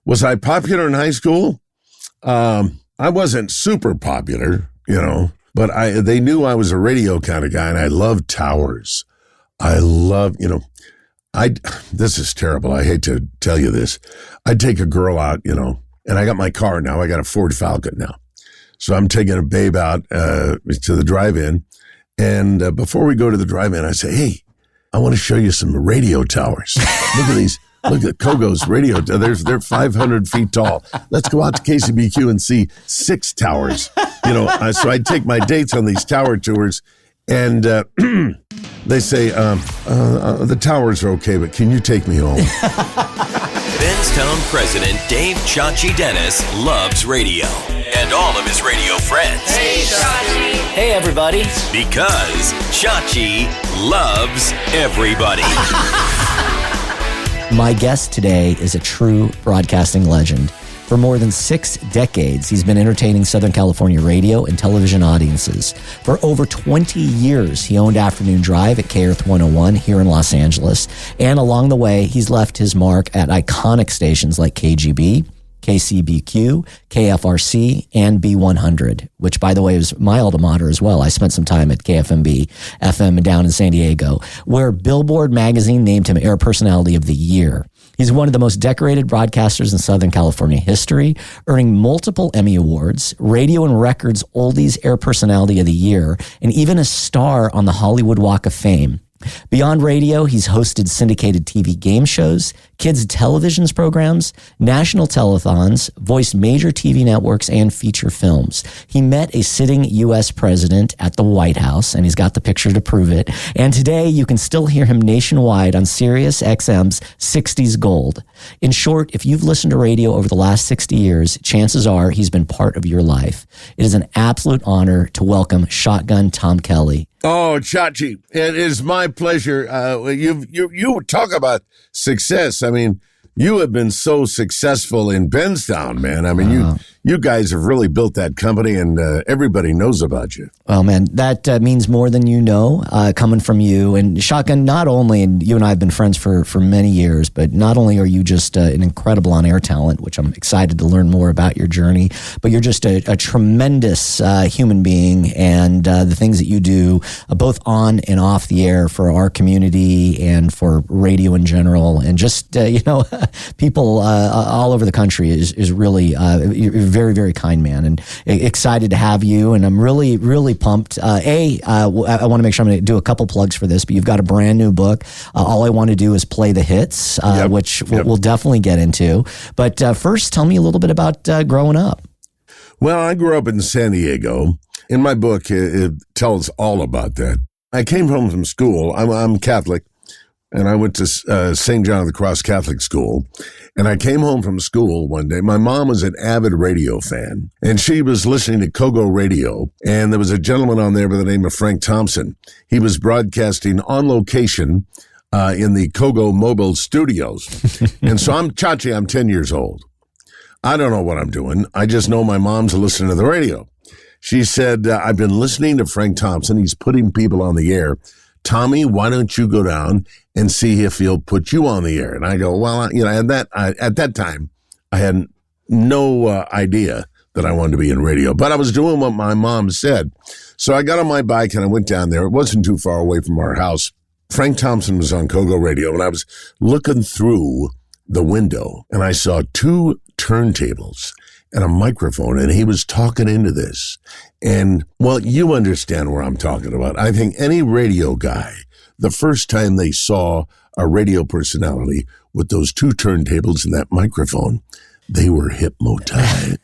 Was I popular in high school? I wasn't super popular, but they knew I was a radio kind of guy, and I loved towers. I love, this is terrible. I hate to tell you this. I'd take a girl out, and I got my car now. I got a Ford Falcon now. So I'm taking a babe out to the drive-in. And before we go to the drive-in, I say, hey, I want to show you some radio towers. Look at these. Look at Kogo's radio. They're 500 feet tall. Let's go out to KCBQ and see 6 towers. So I'd take my dates on these tower tours, and they say, the towers are okay, but can you take me home? Benztown President Dave Chachi Dennis loves radio and all of his radio friends. Hey, Chachi. Hey, everybody. Because Chachi loves everybody. My guest today is a true broadcasting legend. For more than 6 decades, he's been entertaining Southern California radio and television audiences. For over 20 years, he owned Afternoon Drive at KEarth 101 here in Los Angeles. And along the way, he's left his mark at iconic stations like KGB, KCBQ, KFRC, and B100, which, by the way, is my alma mater as well. I spent some time at KFMB FM down in San Diego, where Billboard magazine named him Air Personality of the Year. He's one of the most decorated broadcasters in Southern California history, earning multiple Emmy Awards, Radio and Records Oldies Air Personality of the Year, and even a star on the Hollywood Walk of Fame. Beyond radio, he's hosted syndicated TV game shows, kids' television programs, national telethons, voiced major TV networks, and feature films. He met a sitting U.S. president at the White House, and he's got the picture to prove it. And today, you can still hear him nationwide on SiriusXM's 60s Gold. In short, if you've listened to radio over the last 60 years, chances are he's been part of your life. It is an absolute honor to welcome Shotgun Tom Kelly. Oh, Chachi, it is my pleasure. You talk about success. I mean, you have been so successful in Benztown, man. I mean, you guys have really built that company, and everybody knows about you. Well, man, that means more than you know, coming from you. And Shotgun, not only, and you and I have been friends for many years, but not only are you just an incredible on-air talent, which I'm excited to learn more about your journey, but you're just a tremendous human being, and the things that you do, both on and off the air for our community and for radio in general, and just, people all over the country is really, you're a very, very kind man, and excited to have you. And I'm really, really pumped. I want to make sure I'm going to do a couple plugs for this, but you've got a brand new book. All I want to do is play the hits, which we'll definitely get into. But first, tell me a little bit about growing up. Well, I grew up in San Diego. In my book, it tells all about that. I came home from school. I'm Catholic. And I went to St. John of the Cross Catholic School. And I came home from school one day. My mom was an avid radio fan, and she was listening to Kogo Radio. And there was a gentleman on there by the name of Frank Thompson. He was broadcasting on location in the Kogo mobile studios. And so I'm 10 years old. I don't know what I'm doing. I just know my mom's listening to the radio. She said, I've been listening to Frank Thompson. He's putting people on the air. Tommy, why don't you go down and see if he'll put you on the air? And I go, well, at that time, I had no idea that I wanted to be in radio, but I was doing what my mom said. So I got on my bike and I went down there. It wasn't too far away from our house. Frank Thompson was on Kogo Radio, and I was looking through the window, and I saw 2 turntables and a microphone, and he was talking into this. And, well, you understand where I'm talking about. I think any radio guy, the first time they saw a radio personality with those 2 turntables and that microphone, they were hypnotized.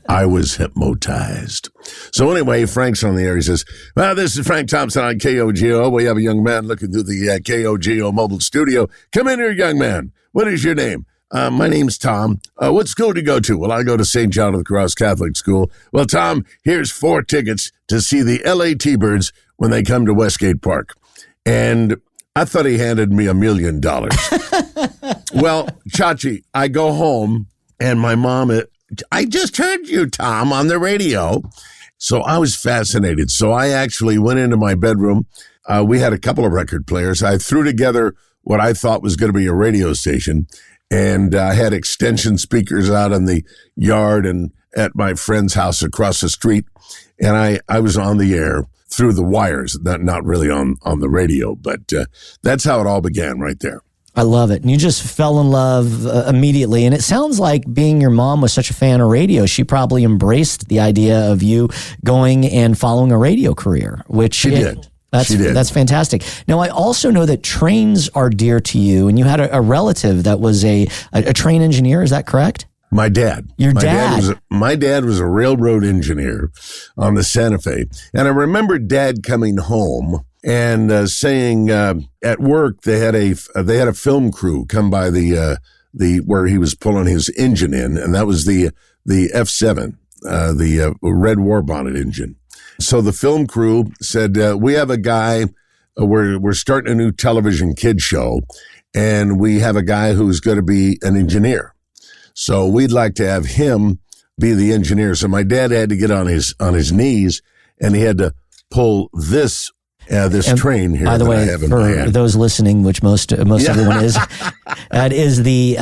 I was hypnotized. So anyway, Frank's on the air. He says, well, this is Frank Thompson on KOGO. We have a young man looking through the KOGO mobile studio. Come in here, young man. What is your name? My name's Tom. What school do you go to? Well, I go to St. John of the Cross Catholic School. Well, Tom, here's 4 tickets to see the LA T-Birds when they come to Westgate Park. And I thought he handed me $1 million. Well, Chachi, I go home, and my mom, I just heard you, Tom, on the radio. So I was fascinated. So I actually went into my bedroom. We had a couple of record players. I threw together what I thought was going to be a radio station. And I had extension speakers out in the yard and at my friend's house across the street. And I was on the air through the wires, not really on the radio, but that's how it all began right there. I love it. And you just fell in love immediately. And it sounds like being your mom was such a fan of radio, she probably embraced the idea of you going and following a radio career, which she did. That's fantastic. Now, I also know that trains are dear to you, and you had a relative that was a train engineer. Is that correct? My dad. My dad was a railroad engineer on the Santa Fe. And I remember Dad coming home and saying at work they had a film crew come by the where he was pulling his engine in, and that was the F7, the red war bonnet engine. So the film crew said, we have a guy, we're starting a new television kids show, and we have a guy who's going to be an engineer. So we'd like to have him be the engineer. So my dad had to get on his knees, and he had to pull this train here. By the way, for those listening, which most everyone is, that is the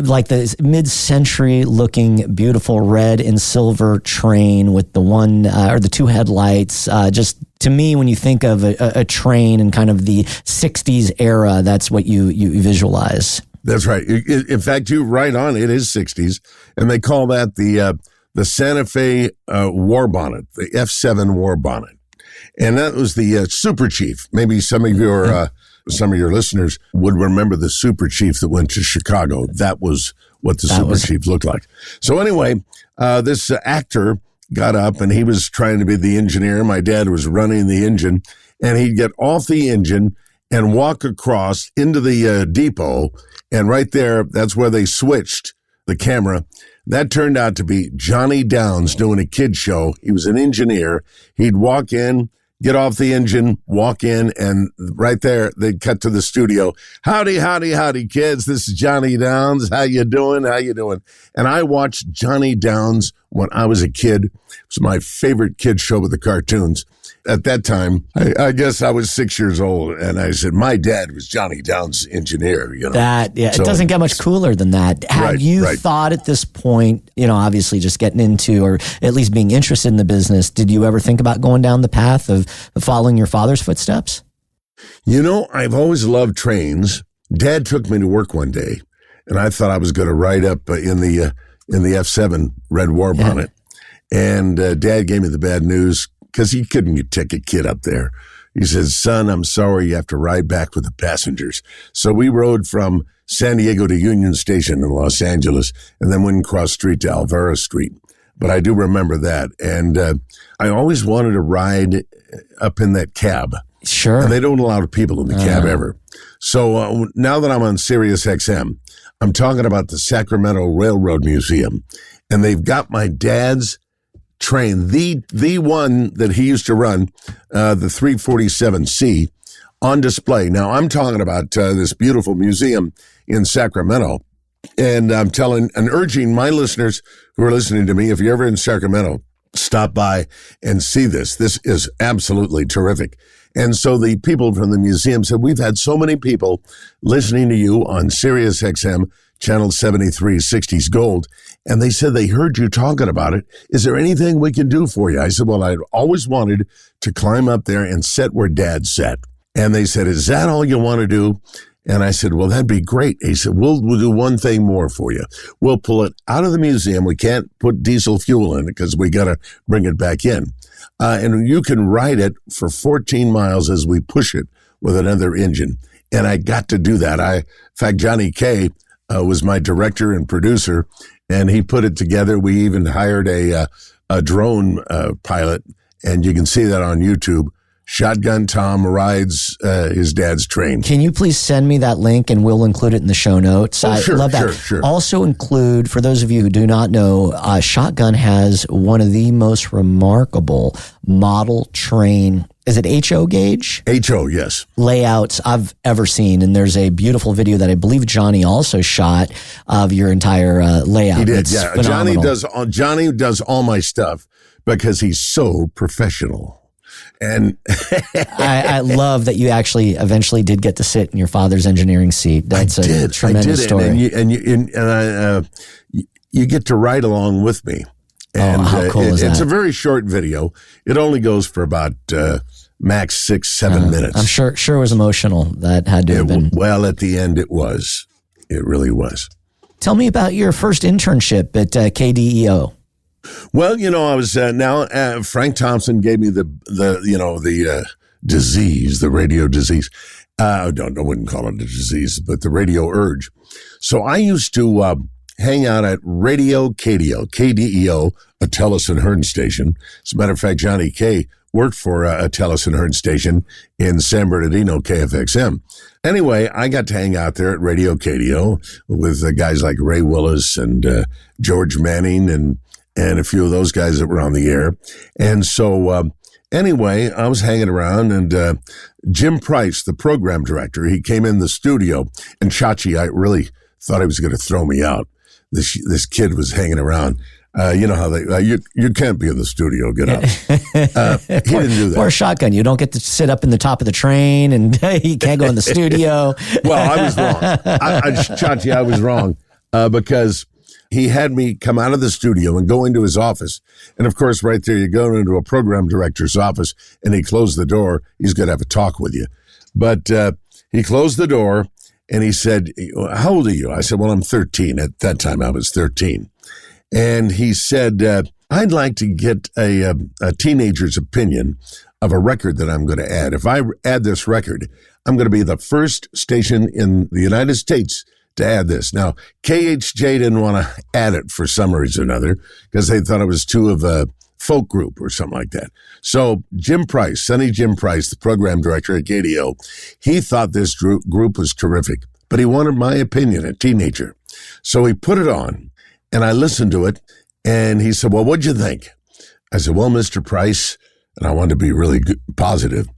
like the mid-century looking beautiful red and silver train with the one or the two headlights. Just to me, when you think of a train and kind of the 60s era, that's what you visualize. That's right. In fact, you're right on. It is 60s, and they call that the Santa Fe war bonnet, the F7 war bonnet. And that was the Super Chief. Maybe some of your listeners would remember the Super Chief that went to Chicago. That was what the Super Chief looked like. So anyway, this actor got up and he was trying to be the engineer. My dad was running the engine, and he'd get off the engine and walk across into the depot. And right there, that's where they switched the camera. That turned out to be Johnny Downs doing a kid show. He was an engineer. He'd walk in, get off the engine, walk in, and right there, they'd cut to the studio. Howdy, howdy, howdy, kids. This is Johnny Downs. How you doing? How you doing? And I watched Johnny Downs when I was a kid. It was my favorite kid show with the cartoons. At that time, I guess I was 6 years old, and I said, my dad was Johnny Downs' engineer. You know, it doesn't get much cooler than that. Have you thought at this point, obviously just getting into or at least being interested in the business, did you ever think about going down the path of following your father's footsteps? I've always loved trains. Dad took me to work one day, and I thought I was going to ride up in the F7 red war bonnet. And Dad gave me the bad news, because he couldn't take a kid up there. He says, son, I'm sorry, you have to ride back with the passengers. So we rode from San Diego to Union Station in Los Angeles, and then went across street to Alvera Street. But I do remember that. And I always wanted to ride up in that cab. Sure. And they don't allow people in the cab ever. So now that I'm on SiriusXM, I'm talking about the Sacramento Railroad Museum. And they've got my dad's train, the one that he used to run, the 347C, on display. Now, I'm talking about this beautiful museum in Sacramento, and I'm urging my listeners who are listening to me, if you're ever in Sacramento, stop by and see this. This is absolutely terrific. And so the people from the museum said, we've had so many people listening to you on SiriusXM, Channel 73, 60s Gold, and they said they heard you talking about it. Is there anything we can do for you? I said, well, I'd always wanted to climb up there and sit where Dad sat. And they said, is that all you want to do? And I said, well, that'd be great. He said, we'll do one thing more for you. We'll pull it out of the museum. We can't put diesel fuel in it because we got to bring it back in. And you can ride it for 14 miles as we push it with another engine. And I got to do that. In fact, Johnny Kay was my director and producer, and he put it together. We even hired a drone pilot, and you can see that on YouTube. Shotgun Tom rides his dad's train. Can you please send me that link, and we'll include it in the show notes? I love that. Sure. Also include, for those of you who do not know, Shotgun has one of the most remarkable model train, is it HO gauge? HO, yes. Layouts I've ever seen. And there's a beautiful video that I believe Johnny also shot of your entire layout. He did, it's phenomenal. Johnny does all my stuff because he's so professional. And I love that you actually eventually did get to sit in your father's engineering seat. That's a tremendous story. And you get to ride along with me. And how cool is that? It's a very short video. It only goes for about max 6-7 minutes. I'm sure it was emotional. That had to have been. Well, at the end, it was. It really was. Tell me about your first internship at KDEO. Well, I was Frank Thompson gave me the disease, the radio disease. I wouldn't call it a disease, but the radio urge. So I used to hang out at Radio KDEO, a Telus and Hearn station. As a matter of fact, Johnny K worked for a Telus and Hearn station in San Bernardino, KFXM. Anyway, I got to hang out there at Radio KDEO with guys like Ray Willis and George Manning and a few of those guys that were on the air. And so anyway, I was hanging around, and Jim Price, the program director, he came in the studio, and Chachi, I really thought he was going to throw me out. This kid was hanging around. You know how they, you can't be in the studio, get up. He didn't do that. Or a shotgun. You don't get to sit up in the top of the train, and you can't go in the studio. Well, I was wrong. Chachi, I was wrong because he had me come out of the studio and go into his office. And of course, right there, you go into a program director's office and he closed the door. He's going to have a talk with you. But he closed the door and he said, "How old are you?" I said, "Well, I'm 13. At that time, I was 13. And he said, "I'd like to get a teenager's opinion of a record that I'm going to add. If I add this record, I'm going to be the first station in the United States to add this." Now, KHJ didn't want to add it for some reason or another because they thought it was too of a folk group or something like that. So Jim Price, Sonny Jim Price, the program director at KDO, he thought this group was terrific, but he wanted my opinion, a teenager. So he put it on, and I listened to it, and he said, "Well, what'd you think?" I said, "Well, Mr. Price," and I wanted to be really good, positive,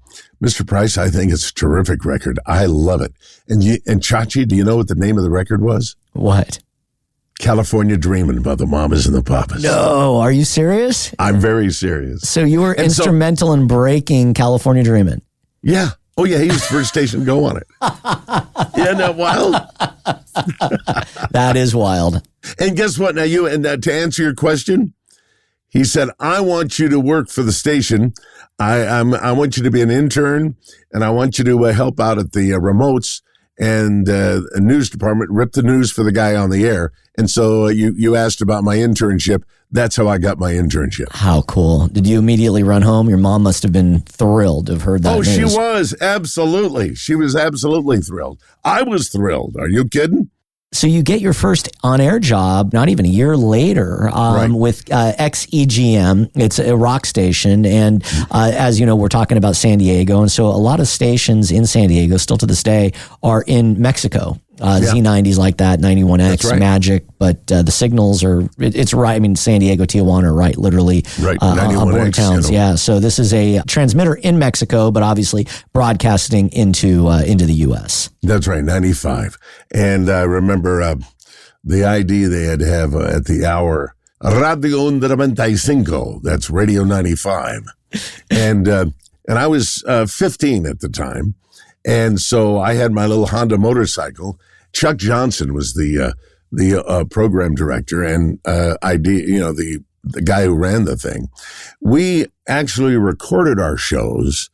"Mr. Price, I think it's a terrific record. I love it." And Chachi, do you know what the name of the record was? What? California Dreamin' by the Mamas and the Papas. No, are you serious? I'm very serious. So you were instrumental in breaking California Dreamin'. Yeah. Oh, yeah, he was the first station to go on it. Isn't that wild? That is wild. And guess what? Now, to answer your question, he said, "I want you to work for the station. I want you to be an intern, and I want you to help out at the remotes and a news department, rip the news for the guy on the air." And so you asked about my internship. That's how I got my internship. How cool. Did you immediately run home? Your mom must have been thrilled to have heard that news. She was. Absolutely. She was absolutely thrilled. I was thrilled. Are you kidding? So you get your first on-air job not even a year later with XEGM. It's a rock station. And as you know, we're talking about San Diego. And so a lot of stations in San Diego, still to this day, are in Mexico. Z90s like that, 91X, right. Magic. But the signals it's right. I mean, San Diego, Tijuana are right, literally right. On border towns. Yeah. So this is a transmitter in Mexico, but obviously broadcasting into the U.S. That's right, 95. And I remember the ID they had to have at the hour, Radio 95. That's Radio 95. And I was 15 at the time. And so I had my little Honda motorcycle. Chuck Johnson was the program director and the guy who ran the thing. We actually recorded our shows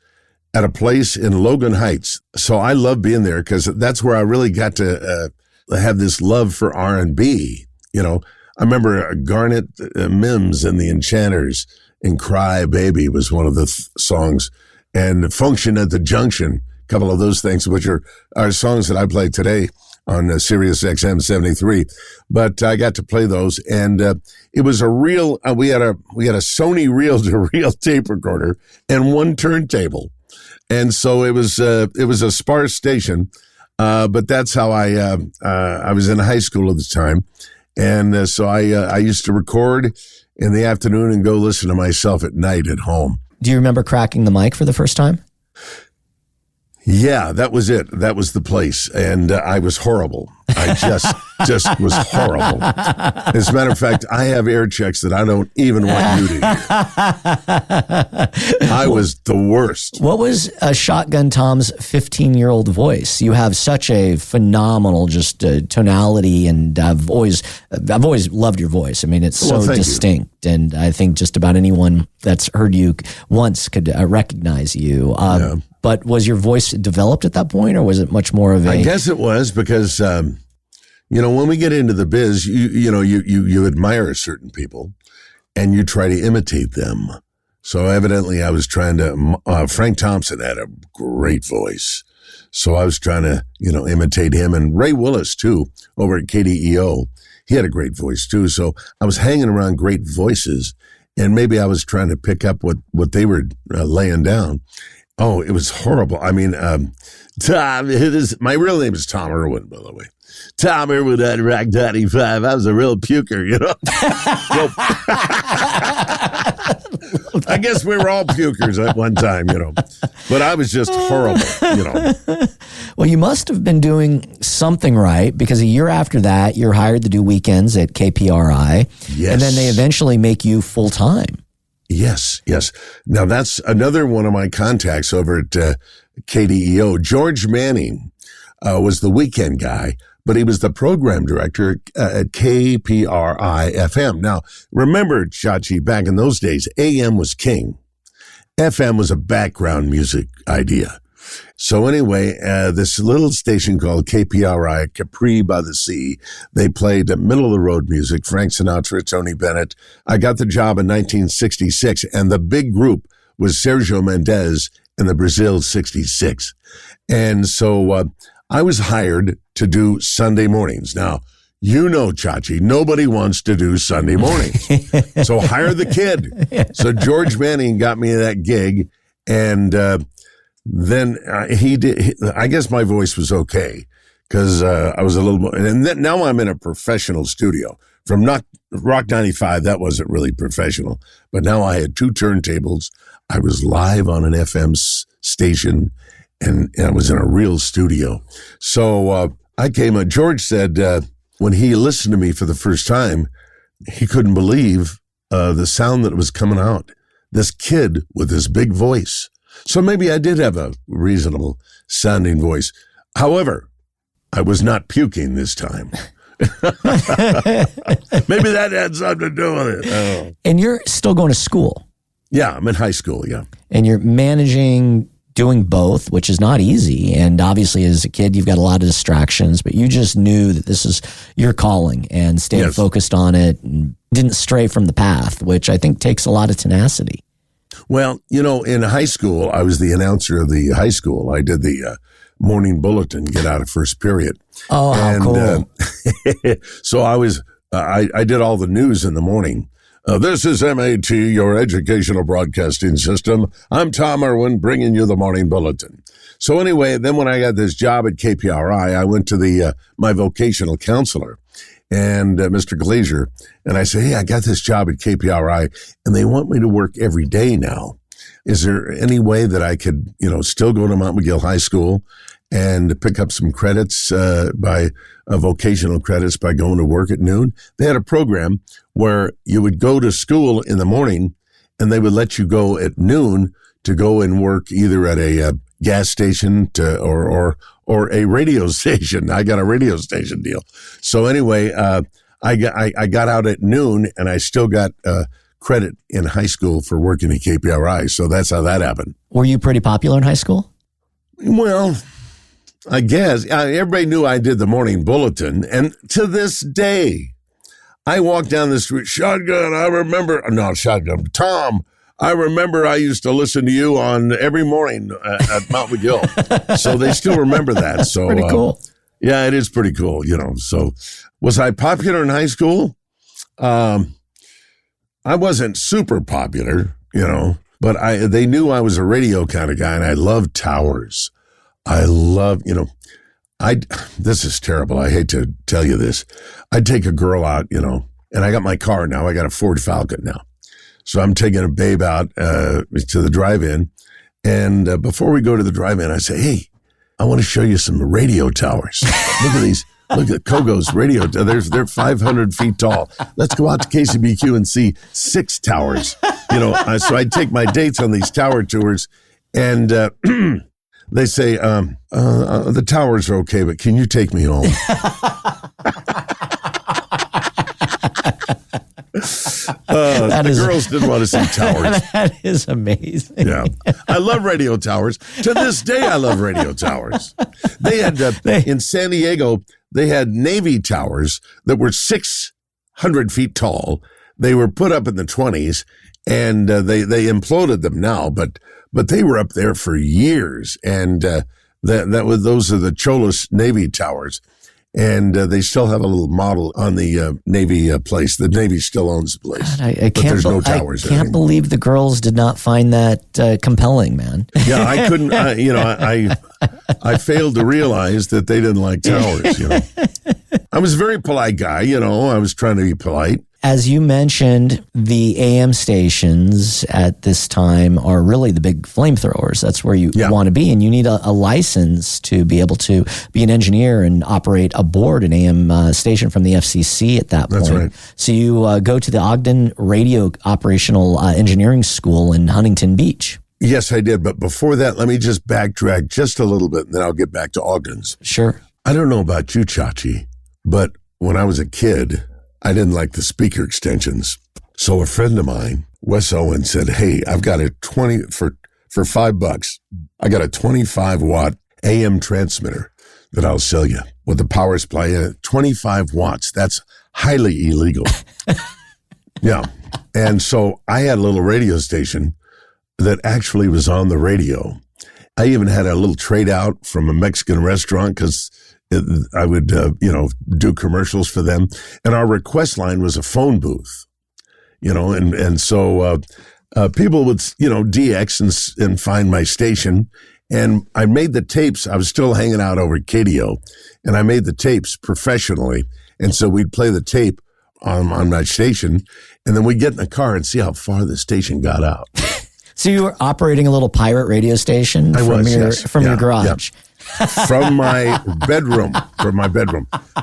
at a place in Logan Heights. So I love being there because that's where I really got to have this love for R&B. I remember Garnet Mims and the Enchanters and Cry Baby was one of the songs, and Function at the Junction. Couple of those things, which are songs that I play today on SiriusXM 73. But I got to play those, and it was a real. We had a Sony reel-to-reel tape recorder and one turntable, and so it was a sparse station. But that's how I was in high school at the time, and so I used to record in the afternoon and go listen to myself at night at home. Do you remember cracking the mic for the first time? Yeah, that was it. That was the place. And I was horrible. I just was horrible. As a matter of fact, I have air checks that I don't even want you to hear. I was the worst. What was Shotgun Tom's 15-year-old voice? You have such a phenomenal just tonality, and I've always loved your voice. I mean, it's so distinct, and I think just about anyone that's heard you once could recognize you. Yeah. But was your voice developed at that point, or was it much more of a... I guess it was because, when we get into the biz, you admire certain people and you try to imitate them. So evidently I was trying to... Frank Thompson had a great voice. So I was trying to, imitate him. And Ray Willis, too, over at KDEO. He had a great voice, too. So I was hanging around great voices, and maybe I was trying to pick up what they were laying down. Oh, it was horrible. I mean, Tom, my real name is Tom Irwin, by the way. Tom Irwin at Rock 95. I was a real puker, I guess we were all pukers at one time, But I was just horrible, Well, you must have been doing something right, because a year after that, you're hired to do weekends at KPRI. Yes. And then they eventually make you full-time. Yes. Now, that's another one of my contacts over at KDEO. George Manning was the weekend guy, but he was the program director at KPRI FM. Now, remember, Chachi, back in those days, AM was king. FM was a background music idea. So anyway, this little station called KPRI, Capri by the Sea, they played middle-of-the-road music, Frank Sinatra, Tony Bennett. I got the job in 1966, and the big group was Sergio Mendes and the Brazil 66. And so I was hired to do Sunday mornings. Now, Chachi, nobody wants to do Sunday mornings. So hire the kid. So George Manning got me that gig, and then he did. I guess my voice was okay because I was a little more. And then, now I'm in a professional studio. From Rock 95, that wasn't really professional. But now I had 2 turntables. I was live on an FM station, and I was in a real studio. So I came. George said when he listened to me for the first time, he couldn't believe the sound that was coming out. This kid with this big voice. So maybe I did have a reasonable sounding voice. However, I was not puking this time. Maybe that had something to do with it. Oh. And you're still going to school. Yeah, I'm in high school, yeah. And you're managing doing both, which is not easy. And obviously as a kid, you've got a lot of distractions, but you just knew that this is your calling and stayed focused on it and didn't stray from the path, which I think takes a lot of tenacity. Well, in high school, I was the announcer of the high school. I did the morning bulletin, get out of first period. Oh, how cool. So I did all the news in the morning. This is MAT, your educational broadcasting system. I'm Tom Irwin, bringing you the morning bulletin. So anyway, then when I got this job at KPRI, I went to my vocational counselor, and Mr. Glazier, and I said, hey, I got this job at KPRI, and they want me to work every day now. Is there any way that I could, still go to Mount McGill High School and pick up some credits vocational credits by going to work at noon? They had a program where you would go to school in the morning, and they would let you go at noon to go and work either at a gas station or a radio station. I got a radio station deal. So anyway, I got out at noon, and I still got credit in high school for working at KPRI. So that's how that happened. Were you pretty popular in high school? Well, I guess everybody knew I did the morning bulletin. And to this day, I walk down the street, Shotgun, Tom, I remember I used to listen to you on every morning at Mount McGill. So they still remember that. So pretty cool. Yeah, it is pretty cool, So was I popular in high school? I wasn't super popular, but they knew I was a radio kind of guy, and I loved towers. I love, this is terrible. I hate to tell you this. I'd take a girl out, and I got my car now. I got a Ford Falcon now. So I'm taking a babe out to the drive-in. And before we go to the drive-in, I say, hey, I want to show you some radio towers. Look at these. Look at Kogo's radio. They're 500 feet tall. Let's go out to KCBQ and see 6 towers. So I take my dates on these tower tours, and they say, the towers are okay, but can you take me home? The girls didn't want to see towers. That is amazing. Yeah. I love radio towers. To this day, I love radio towers. They had, in San Diego, they had Navy towers that were 600 fefeet tall. They were put up in the 20s, and they imploded them now, but they were up there for years. And those are the Cholos Navy towers. And they still have a little model on the Navy place. The Navy still owns the place. God, but there's no towers there. I can't believe the girls did not find that compelling, man. Yeah, I couldn't. I failed to realize that they didn't like towers. I was a very polite guy. I was trying to be polite. As you mentioned, the AM stations at this time are really the big flamethrowers. That's where you want to be. And you need a license to be able to be an engineer and operate aboard an AM station from the FCC at that point. That's right. So you go to the Ogden Radio Operational Engineering School in Huntington Beach. Yes, I did. But before that, let me just backtrack just a little bit, and then I'll get back to Ogden's. Sure. I don't know about you, Chachi, but when I was a kid, I didn't like the speaker extensions. So a friend of mine, Wes Owen, said, hey, I've got a for $5. I got a 25 watt AM transmitter that I'll sell you with the power supply in it. 25 watts. That's highly illegal. Yeah. And so I had a little radio station that actually was on the radio. I even had a little trade out from a Mexican restaurant because I would, do commercials for them. And our request line was a phone booth, and so people would, DX and find my station. And I made the tapes. I was still hanging out over at KDO, and I made the tapes professionally. And so we'd play the tape on my station, and then we'd get in the car and see how far the station got out. So you were operating a little pirate radio station from your garage. Yeah. From my bedroom.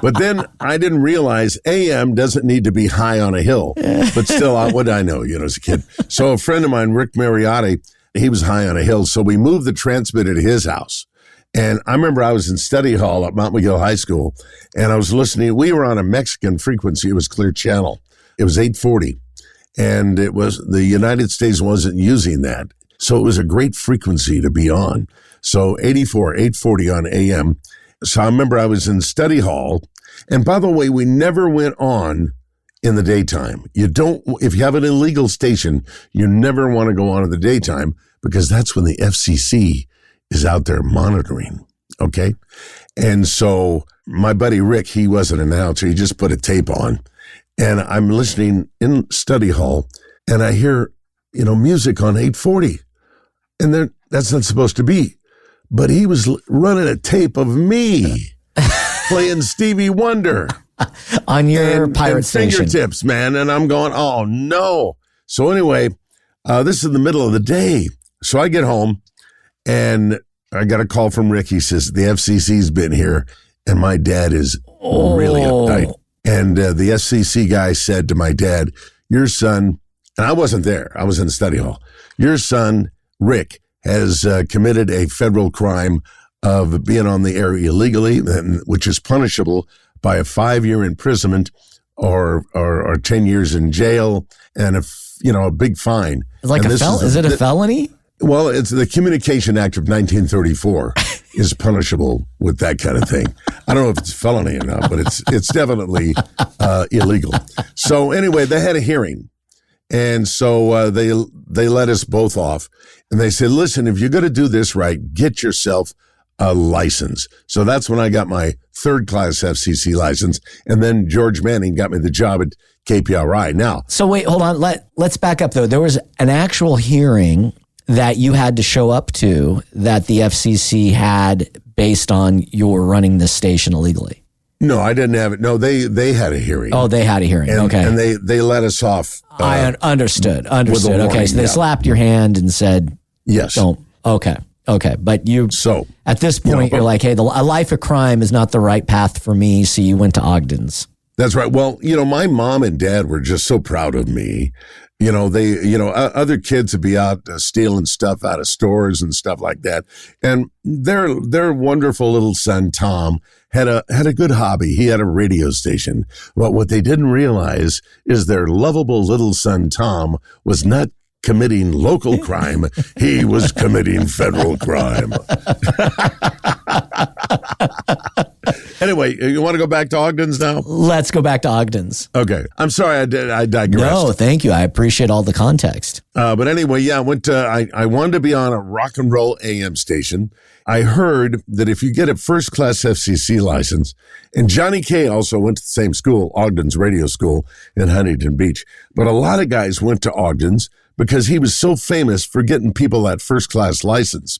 But then I didn't realize AM doesn't need to be high on a hill. But still, what did I know, as a kid? So a friend of mine, Rick Mariotti, he was high on a hill. So we moved the transmitter to his house. And I remember I was in study hall at Mount McGill High School, and I was listening. We were on a Mexican frequency. It was Clear Channel. It was 840. And it was the United States wasn't using that. So it was a great frequency to be on. So 84, 840 on AM. So I remember I was in study hall. And by the way, we never went on in the daytime. If you have an illegal station, you never want to go on in the daytime because that's when the FCC is out there monitoring. Okay. And so my buddy Rick, he wasn't an announcer. He just put a tape on. And I'm listening in study hall and I hear, music on 840. And that's not supposed to be. But he was running a tape of me playing Stevie Wonder on your pirate station. Fingertips, man. And I'm going, oh no. So anyway, this is the middle of the day. So I get home and I got a call from Rick. He says, the FCC's been here and my dad is really uptight. And the FCC guy said to my dad, your son, and I wasn't there. I was in the study hall. Your son, Rick, has committed a federal crime of being on the air illegally, which is punishable by a 5-year imprisonment or 10 years in jail and a big fine. Like is it a felony? Well, it's the Communication Act of 1934 is punishable with that kind of thing. I don't know if it's a felony or not, but it's definitely illegal. So anyway, they had a hearing. And so they let us both off. And they said, listen, if you're going to do this right, get yourself a license. So that's when I got my third-class FCC license. And then George Manning got me the job at KPRI. Now, so wait, hold on. Let's back up, though. There was an actual hearing that you had to show up to that the FCC had based on your running this station illegally. No, I didn't have it. No, they had a hearing. Oh, they had a hearing. Okay. And they let us off. I understood. Okay. So they slapped your hand and said, yes. Don't. Okay. Okay, but at this point, you're like, hey, a life of crime is not the right path for me, so you went to Ogden's. That's right. Well, my mom and dad were just so proud of me. Other kids would be out stealing stuff out of stores and stuff like that. And their wonderful little son, Tom, had a good hobby. He had a radio station. But what they didn't realize is their lovable little son, Tom, was not committing local crime. He was committing federal crime. Anyway, you want to go back to Ogden's now? Let's go back to Ogden's. Okay. I'm sorry I digressed. No, thank you. I appreciate all the context. But anyway, yeah, I wanted to be on a rock and roll AM station. I heard that if you get a first class FCC license, and Johnny K also went to the same school, Ogden's Radio School in Huntington Beach, but a lot of guys went to Ogden's because he was so famous for getting people that first class license.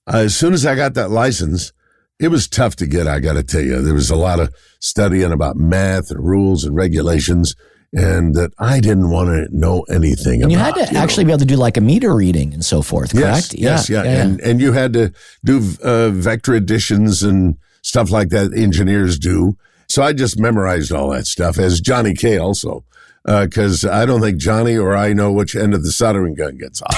As soon as I got that license, it was tough to get, I got to tell you. There was a lot of studying about math and rules and regulations, and that I didn't want to know anything about. And you had to actually be able to do like a meter reading and so forth, correct? Yes. And you had to do vector additions and stuff like that engineers do. So I just memorized all that stuff, as Johnny K also, because I don't think Johnny or I know which end of the soldering gun gets hot.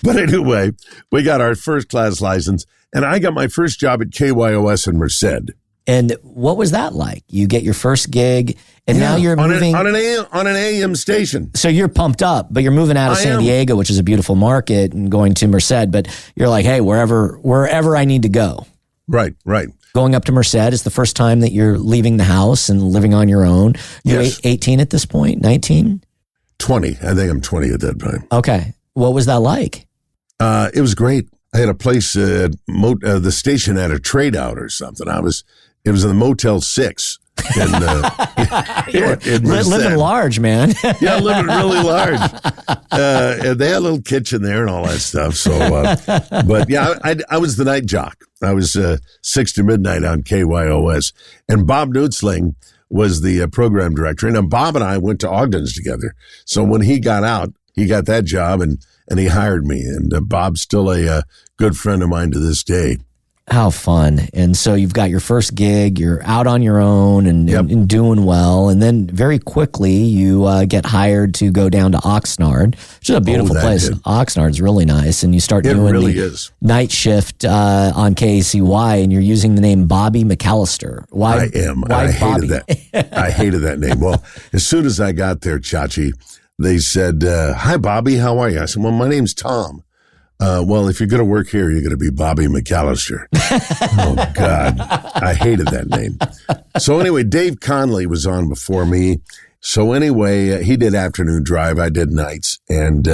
But anyway, we got our first class license, and I got my first job at KYOS in Merced. And what was that like? You get your first gig, and now you're moving on an AM station. So you're pumped up, but you're moving out of San Diego, which is a beautiful market, and going to Merced. But you're like, hey, wherever I need to go. Right. Going up to Merced is the first time that you're leaving the house and living on your own. You're 18 at this point, 19? 20. I think I'm 20 at that time. Okay. What was that like? It was great. I had a place, the station had a trade out or something. It was in the Motel 6. Living large, man. Yeah, living really large. And they had a little kitchen there and all that stuff. So, but yeah, I was the night jock. I was 6 to midnight on KYOS. And Bob Nutzling was the program director. And Bob and I went to Ogden's together. So when he got out, he got that job and he hired me. And Bob's still a good friend of mine to this day. How fun. And so you've got your first gig, you're out on your own and doing well. And then very quickly you get hired to go down to Oxnard, which is a beautiful place. Oxnard's really nice. And you start doing the night shift on KACY, and you're using the name Bobby McAllister. Why? I am. Why I Bobby? hated that. I hated that name. Well, as soon as I got there, Chachi, they said, hi, Bobby, how are you? I said, well, my name's Tom. Well, if you're going to work here, you're going to be Bobby McAllister. Oh, God. I hated that name. So anyway, Dave Conley was on before me. So anyway, he did afternoon drive. I did nights. And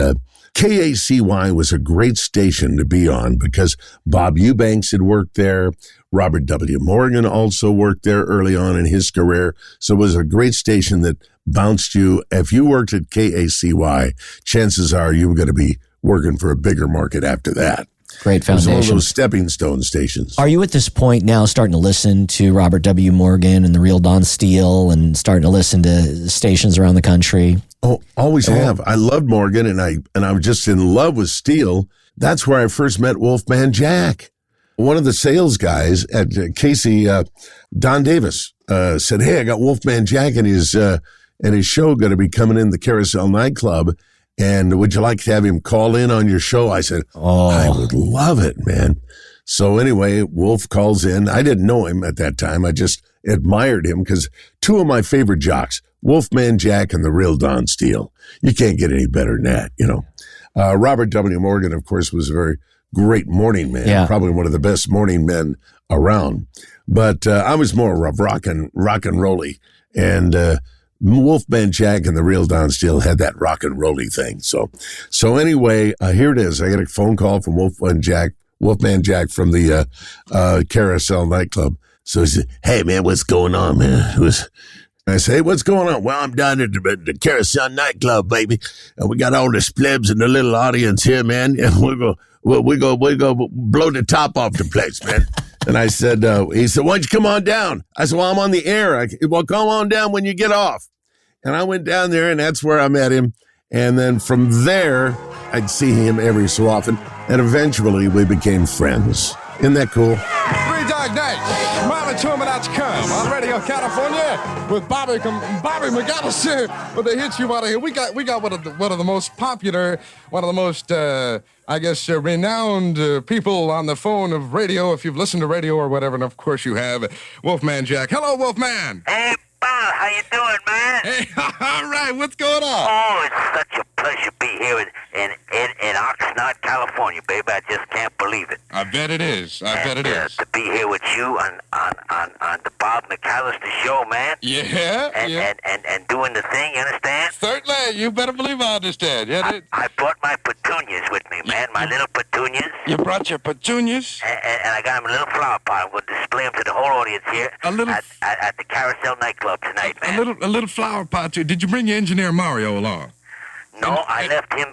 KACY was a great station to be on because Bob Eubanks had worked there. Robert W. Morgan also worked there early on in his career. So it was a great station that bounced you. If you worked at KACY, chances are you were going to be working for a bigger market after that. Great foundation. It was one of those stepping stone stations. Are you at this point now starting to listen to Robert W. Morgan and the Real Don Steele and starting to listen to stations around the country? Oh, always have. I loved Morgan and I was just in love with Steele. That's where I first met Wolfman Jack. One of the sales guys at Casey, Don Davis, said, hey, I got Wolfman Jack and his show going to be coming in the Carousel nightclub. And would you like to have him call in on your show? I said, I would love it, man. So anyway, Wolf calls in. I didn't know him at that time. I just admired him because two of my favorite jocks, Wolfman Jack and the Real Don Steele. You can't get any better than that, you know. Robert W. Morgan, of course, was a very great morning man, probably one of the best morning men around. But I was more of rock and rolly. And Wolfman Jack and the Real Don Steele had that rock and rolly thing. So anyway, here it is. I got a phone call from Wolfman Jack from the Carousel nightclub. So he said, hey, man, what's going on, man? I say, hey, what's going on? Well, I'm down at the Carousel nightclub, baby. And we got all the splebs and the little audience here, man. And we're going to blow the top off the place, man. And I said, he said, why don't you come on down? I said, well, I'm on the air. Well, come on down when you get off. And I went down there, and that's where I met him. And then from there, I'd see him every so often, and eventually we became friends. Isn't that cool? 3 Dog Nights, Mommy told me not to come on Radio California with Bobby McAllister with the hits you want to hear. We got one of the most popular, one of the most renowned people on the phone of radio. If you've listened to radio or whatever, and of course you have, Wolfman Jack. Hello, Wolfman. Hey, Bob, how you doing, man? Hey, all right, what's going on? Oh, it's such a pleasure to be here in Oxnard, California, baby. I just can't believe it. I bet it is. I bet it is. To be here with you on the Bob McAllister show, man. Yeah, and doing the thing, you understand? Certainly, you better believe I understand. Yeah, I brought my petunias with me, man. My little petunias. You brought your petunias? And I got them in a little flower pot. I'm going to display them to the whole audience here at the Carousel nightclub tonight, man. A little flower pot too. Did you bring your engineer Mario along? No, I left him.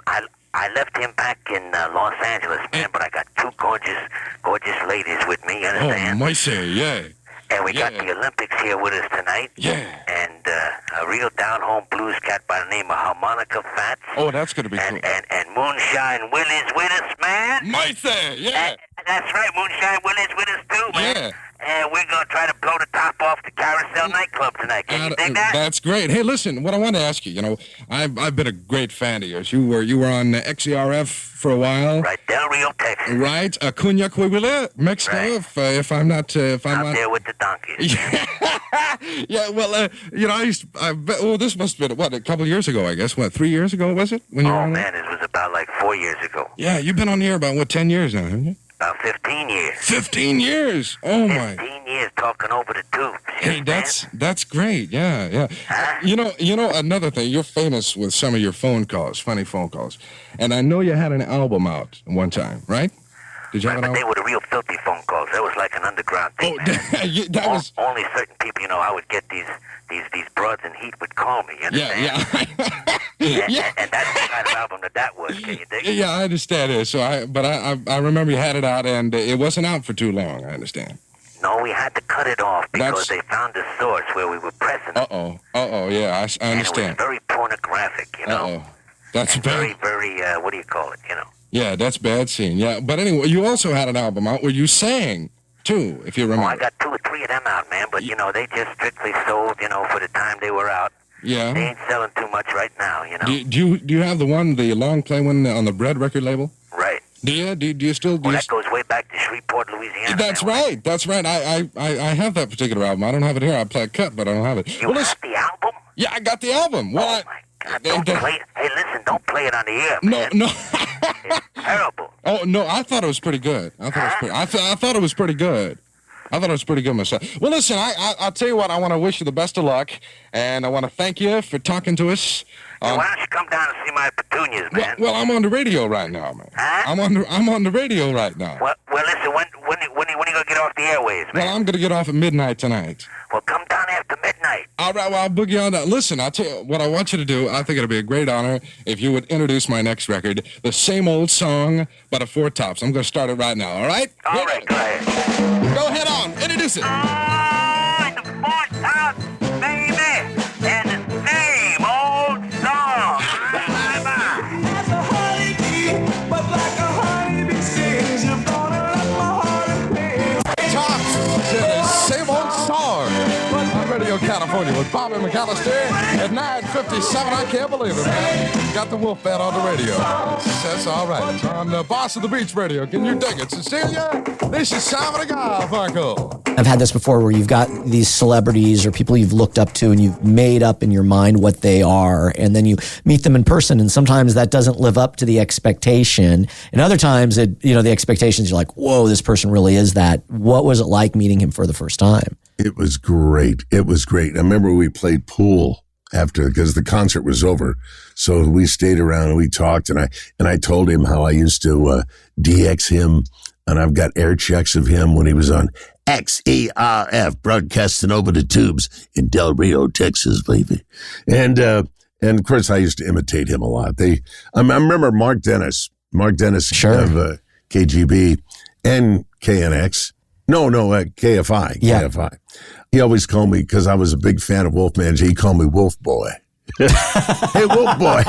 I left him back in Los Angeles, man. But I got 2 gorgeous ladies with me. You understand? Oh, Moise, yeah. And we got the Olympics here with us tonight. Yeah. And a real down-home blues cat by the name of Harmonica Fats. Oh, that's going to be cool. And Moonshine Willie's with us, man. Moise, yeah. That's right, Moonshine Willie's with us too, man. Yeah. And we're going to try to blow the top off the Carousel nightclub tonight. Can you dig that? That's great. Hey, listen, what I want to ask you, I've been a great fan of yours. You were on XERF for a while. Right, Del Rio, Texas. Right, Cunha, Mexico, Right. if I'm not... Out there with the donkeys. Yeah, well, this must have been, a couple of years ago, I guess. 3 years ago, was it? When you were on man, it was about like 4 years ago. Yeah, you've been on the air about, 10 years now, haven't you? About 15 years. 15 years? Oh, my. 15 years talking over the tubes. Hey, that's great. Yeah. Huh? You know, another thing, you're famous with some of your phone calls, funny phone calls. And I know you had an album out one time, right? Did you have an But album? they were the real filthy phone calls. That was like an underground thing, man. That was... Only certain people, I would get these broads in heat would call me, you understand? Yeah. And that's the kind of album that was, can you dig it? Yeah, I understand it. So I remember you had it out, and it wasn't out for too long, I understand. No, we had to cut it off because they found a source where we were pressing it. Yeah, I And it was understand. very pornographic, That's and bad. very, what do you call it, Yeah, that's bad scene. Yeah, but anyway, you also had an album out where you sang, too, if you remember. Oh, I got 2 or 3 of them out, man, but, they just strictly sold, for the time they were out. Yeah. They ain't selling too much right now, Do you have the long play one on the Bread record label? Right. Do you? Do you still? Well, that goes way back to Shreveport, Louisiana. That's man. right. I have that particular album. I don't have it here. I play a cut, but I don't have it. You have the album? Yeah, I got the album. Well, oh, my God. Don't play it. Hey, listen, don't play it on the air, man. No. It's terrible. Oh, no, I thought it was pretty good. I thought it was pretty good. I thought it was pretty good myself. Well, listen, I'll tell you what. I want to wish you the best of luck, and I want to thank you for talking to us. Hey, why don't you come down and see my petunias, man? Well, I'm on the radio right now, man. Huh? I'm on the radio right now. Well, listen, when are you going to get off the airwaves, man? Well, I'm going to get off at midnight tonight. Well, come down after midnight. All right, well, I'll boogie on that. Listen, I'll tell you what I want you to do. I think it'll be a great honor if you would introduce my next record, the same old song, but a 4 tops. I'm going to start it right now, all right? All right, go ahead. Go ahead on. Introduce it. Oh, the 4 tops, baby, and the same old song. As a honeybee, but like a honeybee sings, you're gonna let my heart in pain. Tops, the same old song. On Radio California with Bobby McAllister at 9:57. I can't believe it, man. Got the Wolf Band on the radio. That's all right. On the Boss of the Beach radio. Can you dig it? Cecilia, this is Simon and Garfunkel. I've had this before where you've got these celebrities or people you've looked up to and you've made up in your mind what they are, and then you meet them in person, and sometimes that doesn't live up to the expectation. And other times, the expectations, you're like, whoa, this person really is that. What was it like meeting him for the first time? It was great. I remember we played pool after, because the concert was over. So we stayed around and we talked, and I told him how I used to DX him, and I've got air checks of him when he was on XERF, broadcasting over the tubes in Del Rio, Texas, baby. And of course, I used to imitate him a lot. I remember Mark Dennis Sure. of KGB and KNX. No, KFI. Yeah. KFI. He always called me, because I was a big fan of Wolfman, he called me Wolf Boy. Hey, Wolf Boy.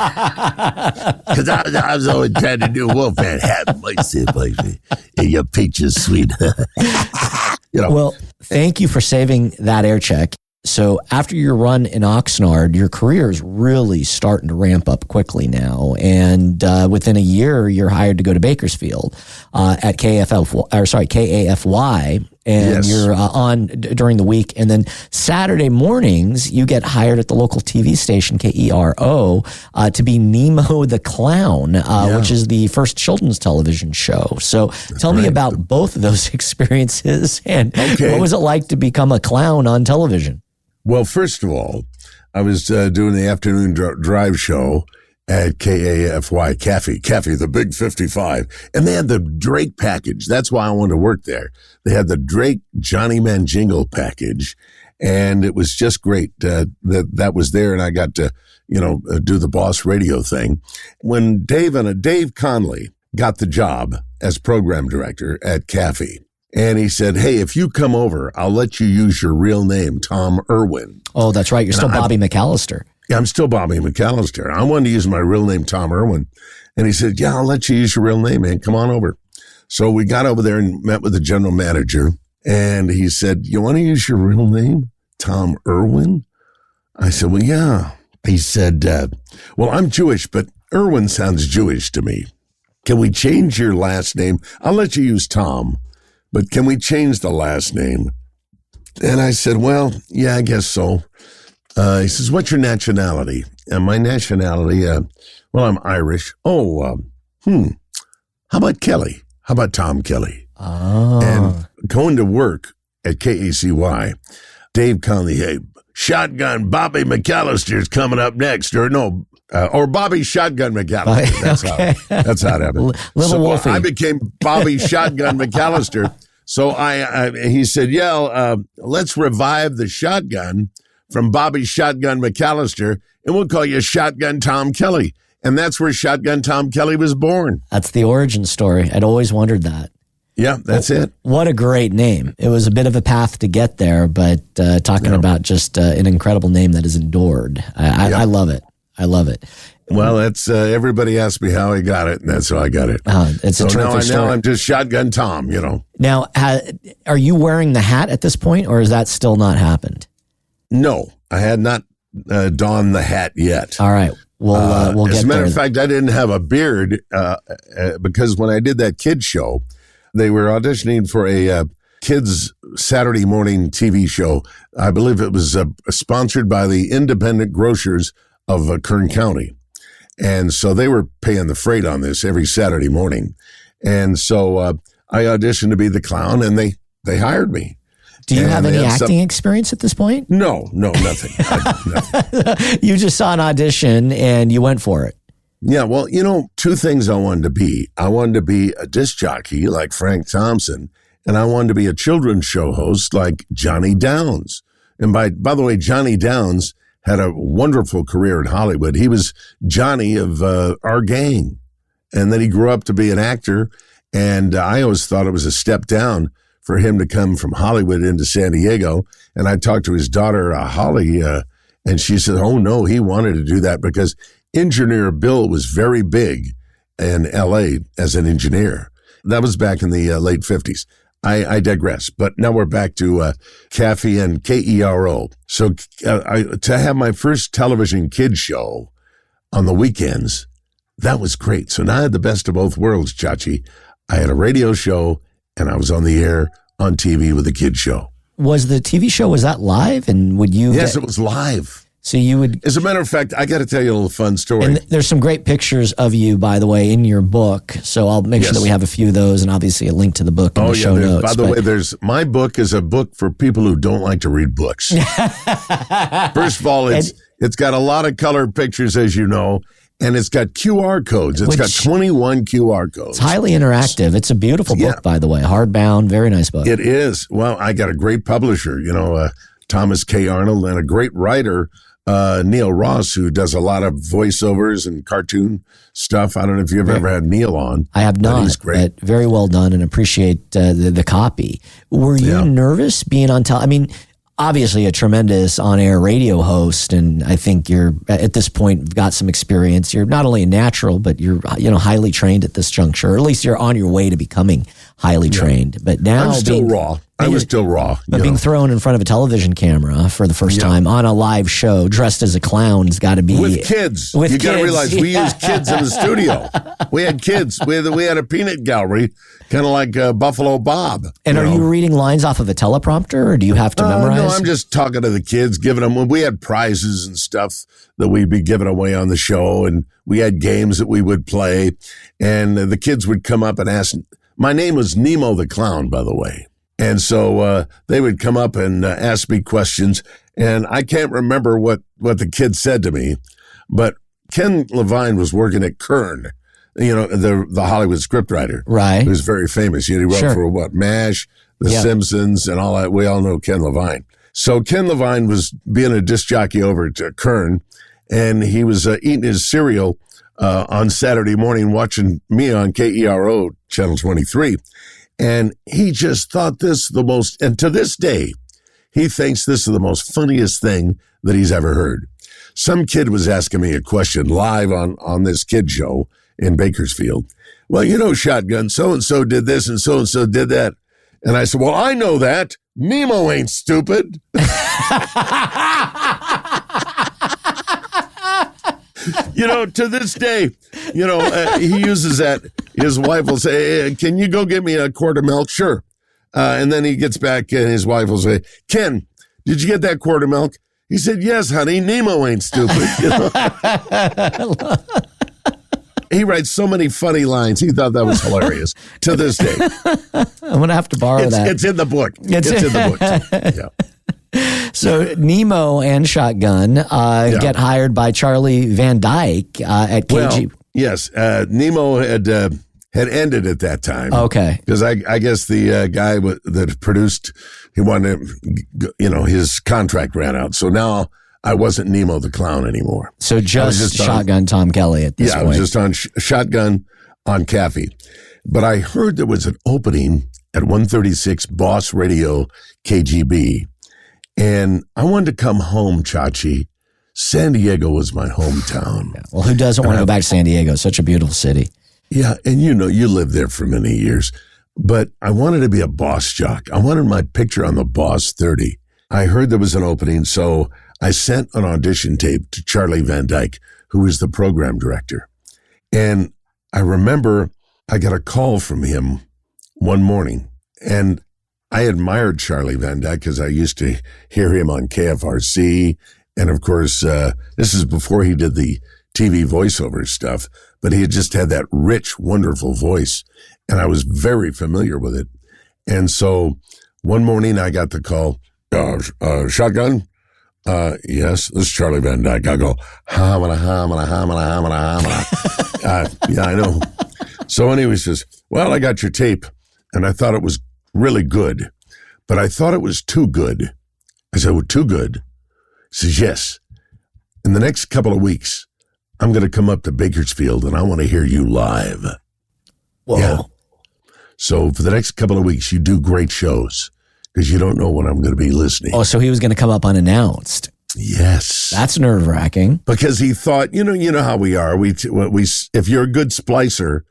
Because I was always trying to do Wolfman. Have mercy, baby. And your peaches sweet. Well, thank you for saving that air check. So after your run in Oxnard, your career is really starting to ramp up quickly now. And within a year, you're hired to go to Bakersfield at KAFY. And you're on during the week. And then Saturday mornings, you get hired at the local TV station, KERO, to be Nemo the Clown, which is the first children's television show. So tell me about both of those experiences and what was it like to become a clown on television? Well, first of all, I was doing the afternoon drive show at KAFY, Caffey, the Big 55. And they had the Drake package. That's why I wanted to work there. They had the Drake Johnny Mangingle package. And it was just great that was there. And I got to, do the boss radio thing. When Dave Conley got the job as program director at Caffey, and he said, hey, if you come over, I'll let you use your real name, Tom Irwin. Oh, that's right. You're still Bobby McAllister. Yeah, I'm still Bobby McAllister. I wanted to use my real name, Tom Irwin. And he said, yeah, I'll let you use your real name, man. Come on over. So we got over there and met with the general manager. And he said, you want to use your real name, Tom Irwin? I said, well, yeah. He said, well, I'm Jewish, but Irwin sounds Jewish to me. Can we change your last name? I'll let you use Tom, but can we change the last name? And I said, well, yeah, I guess so. He says, what's your nationality? And my nationality, well, I'm Irish. Oh, how about Kelly? How about Tom Kelly? Oh. And going to work at KACY, Dave Conley, hey, Shotgun Bobby McAllister's coming up next. Or Bobby Shotgun McAllister. That's how it happened. Little Wolfie. I became Bobby Shotgun McAllister. So he said, yeah, let's revive the shotgun from Bobby Shotgun McAllister, and we'll call you Shotgun Tom Kelly. And that's where Shotgun Tom Kelly was born. That's the origin story. I'd always wondered that. Yeah, that's it. What a great name. It was a bit of a path to get there, but talking about just an incredible name that is endured. I love it. I love it. Well, that's everybody asked me how I got it, and that's how I got it. It's a terrific story. Now I'm just Shotgun Tom, Now, are you wearing the hat at this point, or has that still not happened? No, I had not donned the hat yet. All right. We'll get there. As a matter of fact, I didn't have a beard because when I did that kids show, they were auditioning for a kids Saturday morning TV show. I believe it was sponsored by the Independent Grocers of Kern County. And so they were paying the freight on this every Saturday morning. And so I auditioned to be the clown, and they hired me. Do you have any acting experience at this point? No, nothing. Nothing. You just saw an audition and you went for it. Yeah, well, two things I wanted to be. I wanted to be a disc jockey like Frank Thompson, and I wanted to be a children's show host like Johnny Downs. And by the way, Johnny Downs had a wonderful career in Hollywood. He was Johnny of Our Gang. And then he grew up to be an actor. And I always thought it was a step down for him to come from Hollywood into San Diego. And I talked to his daughter, Holly, and she said, oh, no, he wanted to do that because Engineer Bill was very big in L.A. as an engineer. That was back in the late 50s. I digress, but now we're back to Caffey and KERO. So to have my first television kids show on the weekends, that was great. So now I had the best of both worlds, Chachi. I had a radio show, and I was on the air on TV with a kids show. Was the TV show, was that live? And would you? Yes, it was live. So you would. As a matter of fact, I got to tell you a little fun story. And there's some great pictures of you, by the way, in your book. So I'll make sure that we have a few of those, and obviously a link to the book in the show notes. By the way, my book is a book for people who don't like to read books. First of all, it's got a lot of colored pictures, as you know. And it's got QR codes. It's got 21 QR codes. It's highly interactive. It's a beautiful book, by the way. Hardbound, very nice book. It is. Well, I got a great publisher, Thomas K. Arnold, and a great writer, Neil Ross, who does a lot of voiceovers and cartoon stuff. I don't know if you've ever had Neil on. I have not. He's great. But very well done, and appreciate the copy. Were you nervous being on television? I mean, obviously a tremendous on-air radio host, and I think you're at this point got some experience. You're not only a natural, but you're highly trained at this juncture, or at least you're on your way to becoming highly trained. But now I'm still raw. I was still raw. But being thrown in front of a television camera for the first time on a live show, dressed as a clown, has got to be with kids. You got to realize we used kids in the studio. We had kids. We had a peanut gallery, kind of like Buffalo Bob. And are you reading lines off of a teleprompter, or do you have to memorize? No, I'm just talking to the kids, giving them. We had prizes and stuff that we'd be giving away on the show, and we had games that we would play, and the kids would come up and ask. My name was Nemo the Clown, by the way. And so they would come up and ask me questions, and I can't remember what the kid said to me, but Ken Levine was working at Kern, the Hollywood scriptwriter. Right. He was very famous. He wrote for MASH, The Simpsons, and all that. We all know Ken Levine. So Ken Levine was being a disc jockey over at Kern, and he was eating his cereal on Saturday morning, watching me on KERO, Channel 23. And he just thought this the most, and to this day, he thinks this is the most funniest thing that he's ever heard. Some kid was asking me a question live on this kid show in Bakersfield. Well, Shotgun, so-and-so did this and so-and-so did that. And I said, well, I know that. Nemo ain't stupid. To this day, he uses that. His wife will say, hey, can you go get me a quart of milk? Sure. And then he gets back and his wife will say, Ken, did you get that quart of milk? He said, yes, honey, Nemo ain't stupid. He writes so many funny lines. He thought that was hilarious to this day. I'm going to have to borrow that. It's in the book. It's in the book. Yeah. So Nemo and Shotgun get hired by Charlie Van Dyke at KG. Well, yes, Nemo had ended at that time. Okay, because I guess the guy that produced, he wanted, his contract ran out. So now I wasn't Nemo the Clown anymore. So just Shotgun Tom Kelly at this point. Yeah, I was just on Shotgun on Caffey. But I heard there was an opening at 136 Boss Radio KGB. And I wanted to come home, Chachi. San Diego was my hometown. Yeah. Well, who doesn't want to go back to San Diego? Such a beautiful city. Yeah, and you lived there for many years. But I wanted to be a boss jock. I wanted my picture on the Boss 30. I heard there was an opening, so I sent an audition tape to Charlie Van Dyke, who was the program director. And I remember I got a call from him one morning, and I admired Charlie Van Dyke because I used to hear him on KFRC. And of course, this is before he did the TV voiceover stuff, but he had just had that rich, wonderful voice. And I was very familiar with it. And so one morning I got the call, Shotgun? Yes, this is Charlie Van Dyke. I go, hamana. Yeah, I know. So anyway, he says, well, I got your tape. And I thought it was really good, but I thought it was too good. I said, well, too good? He says, yes. In the next couple of weeks, I'm going to come up to Bakersfield and I want to hear you live. Whoa. Yeah. So for the next couple of weeks, you do great shows because you don't know when I'm going to be listening. Oh, so he was going to come up unannounced. Yes. That's nerve-wracking. Because he thought, you know how we are. We if you're a good splicer,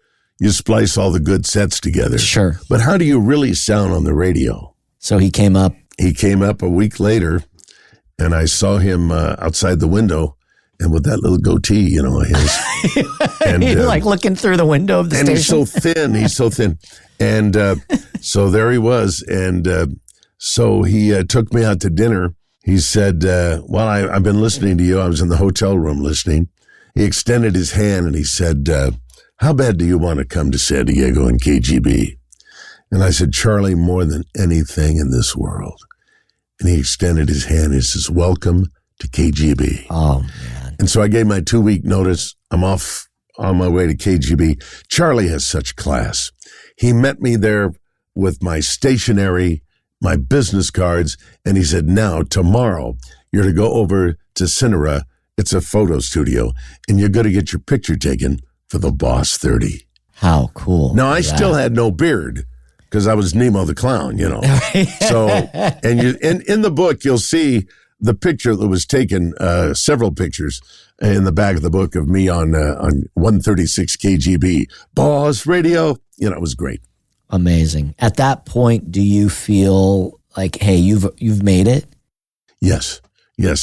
you splice all the good sets together. Sure. But how do you really sound on the radio? So he came up. He came up a week later, and I saw him outside the window, and with that little goatee, his. And like looking through the window of the station. And he's so thin. And so there he was. And so he took me out to dinner. He said, well, I've been listening to you. I was in the hotel room listening. He extended his hand, and he said, how bad do you want to come to San Diego and KGB? And I said, Charlie, more than anything in this world. And he extended his hand. He says, welcome to KGB. Oh, man. And so I gave my 2-week notice. I'm off on my way to KGB. Charlie has such class. He met me there with my stationery, my business cards, and he said, now, tomorrow, you're to go over to Cinera. It's a photo studio, and you're going to get your picture taken for the Boss 30. How cool. Now, I still had no beard, because I was Nemo the Clown, So, and in the book, you'll see the picture that was taken, several pictures in the back of the book of me on 136 KGB. Boss Radio, it was great. Amazing. At that point, do you feel like, hey, you've made it? Yes.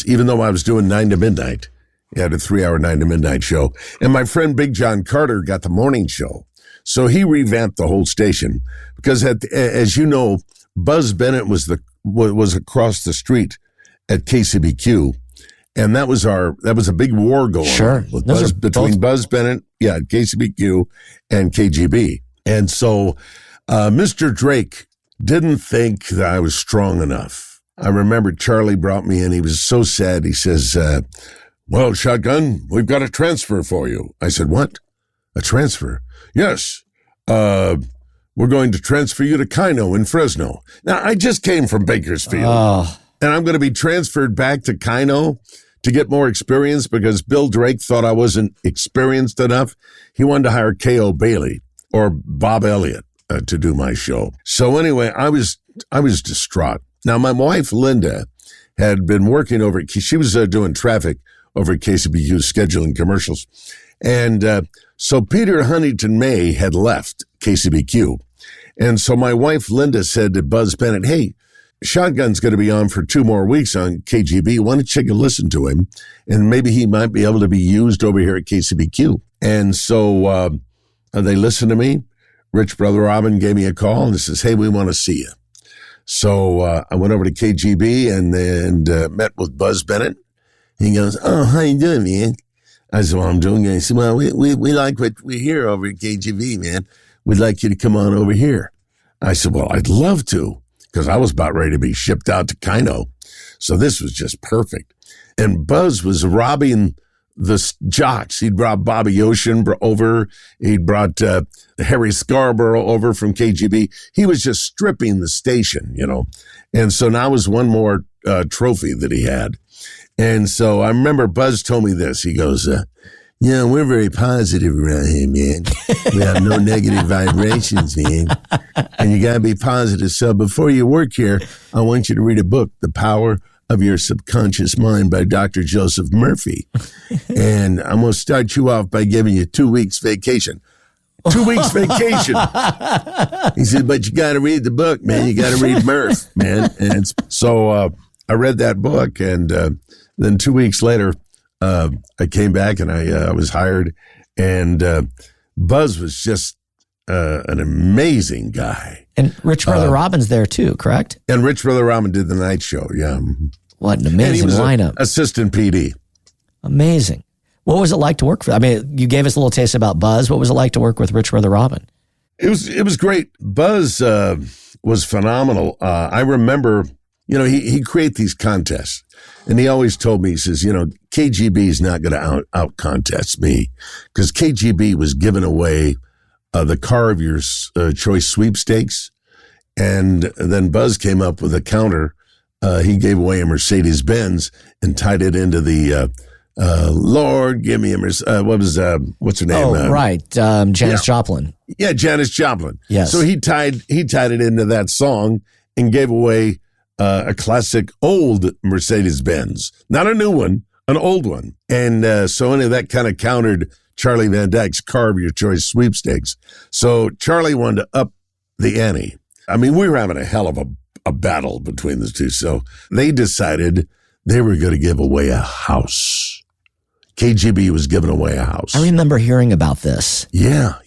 Even though I was doing 9 to midnight, he had a 3-hour 9 to midnight show. And my friend Big John Carter got the morning show. So he revamped the whole station because, as you know, Buzz Bennett was across the street at KCBQ, and that was a big war going on with between Buzz Bennett, at KCBQ and KGB. And so Mr. Drake didn't think that I was strong enough. I remember Charlie brought me in. He was so sad. He says, well, Shotgun, we've got a transfer for you. I said, what? A transfer? Yes. We're going to transfer you to Kino in Fresno. Now, I just came from Bakersfield, and I'm going to be transferred back to Kino to get more experience because Bill Drake thought I wasn't experienced enough. He wanted to hire K.O. Bailey or Bob Elliott to do my show. So anyway, I was distraught. Now, my wife, Linda, had been working she was doing traffic over at KCBQ, scheduling commercials. And so Peter Huntington May had left KCBQ. And so my wife, Linda, said to Buzz Bennett, hey, Shotgun's going to be on for 2 more weeks on KGB. Why don't you listen to him? And maybe he might be able to be used over here at KCBQ. And so they listened to me. Rich Brother Robin gave me a call and says, hey, we want to see you. So I went over to KGB and met with Buzz Bennett. He goes, oh, how you doing, man? I said, well, I'm doing good. He said, well, we like what we hear over at KGB, man. We'd like you to come on over here. I said, well, I'd love to, because I was about ready to be shipped out to Kino. So this was just perfect. And Buzz was robbing the jocks. He'd brought Bobby Ocean over. He'd brought Harry Scarborough over from KGB. He was just stripping the station, And so now was one more trophy that he had. And so I remember Buzz told me this. He goes, we're very positive around here, man. We have no negative vibrations, man. And you got to be positive. So before you work here, I want you to read a book, The Power of Your Subconscious Mind by Dr. Joseph Murphy. And I'm going to start you off by giving you 2 weeks vacation. 2 weeks vacation. He said, but you got to read the book, man. You got to read Murph, man. And so I read that book, and then 2 weeks later, I came back and I was hired, and Buzz was just an amazing guy. And Rich Brother Robin's there too, correct? And Rich Brother Robin did the night show, yeah. What an amazing and he was lineup. Assistant PD. Amazing. What was it like to work for? I mean, you gave us a little taste about Buzz. What was it like to work with Rich Brother Robin? It was great. Buzz was phenomenal. I remember, he'd create these contests. And he always told me, he says, KGB is not going to out contest me, because KGB was giving away the car of your choice sweepstakes. And then Buzz came up with a counter. He gave away a Mercedes-Benz and tied it into the Lord, give me a Mercedes. What's her name? Oh, right. Janis Joplin. Yeah, Janis Joplin. Yes. So he tied it into that song and gave away a classic old Mercedes-Benz, not a new one, an old one. And so any of that kind of countered Charlie Van Dyke's car of your choice sweepstakes. So Charlie wanted to up the ante. I mean, we were having a hell of a battle between the two. So they decided they were going to give away a house. KGB was giving away a house. I remember hearing about this. Yeah.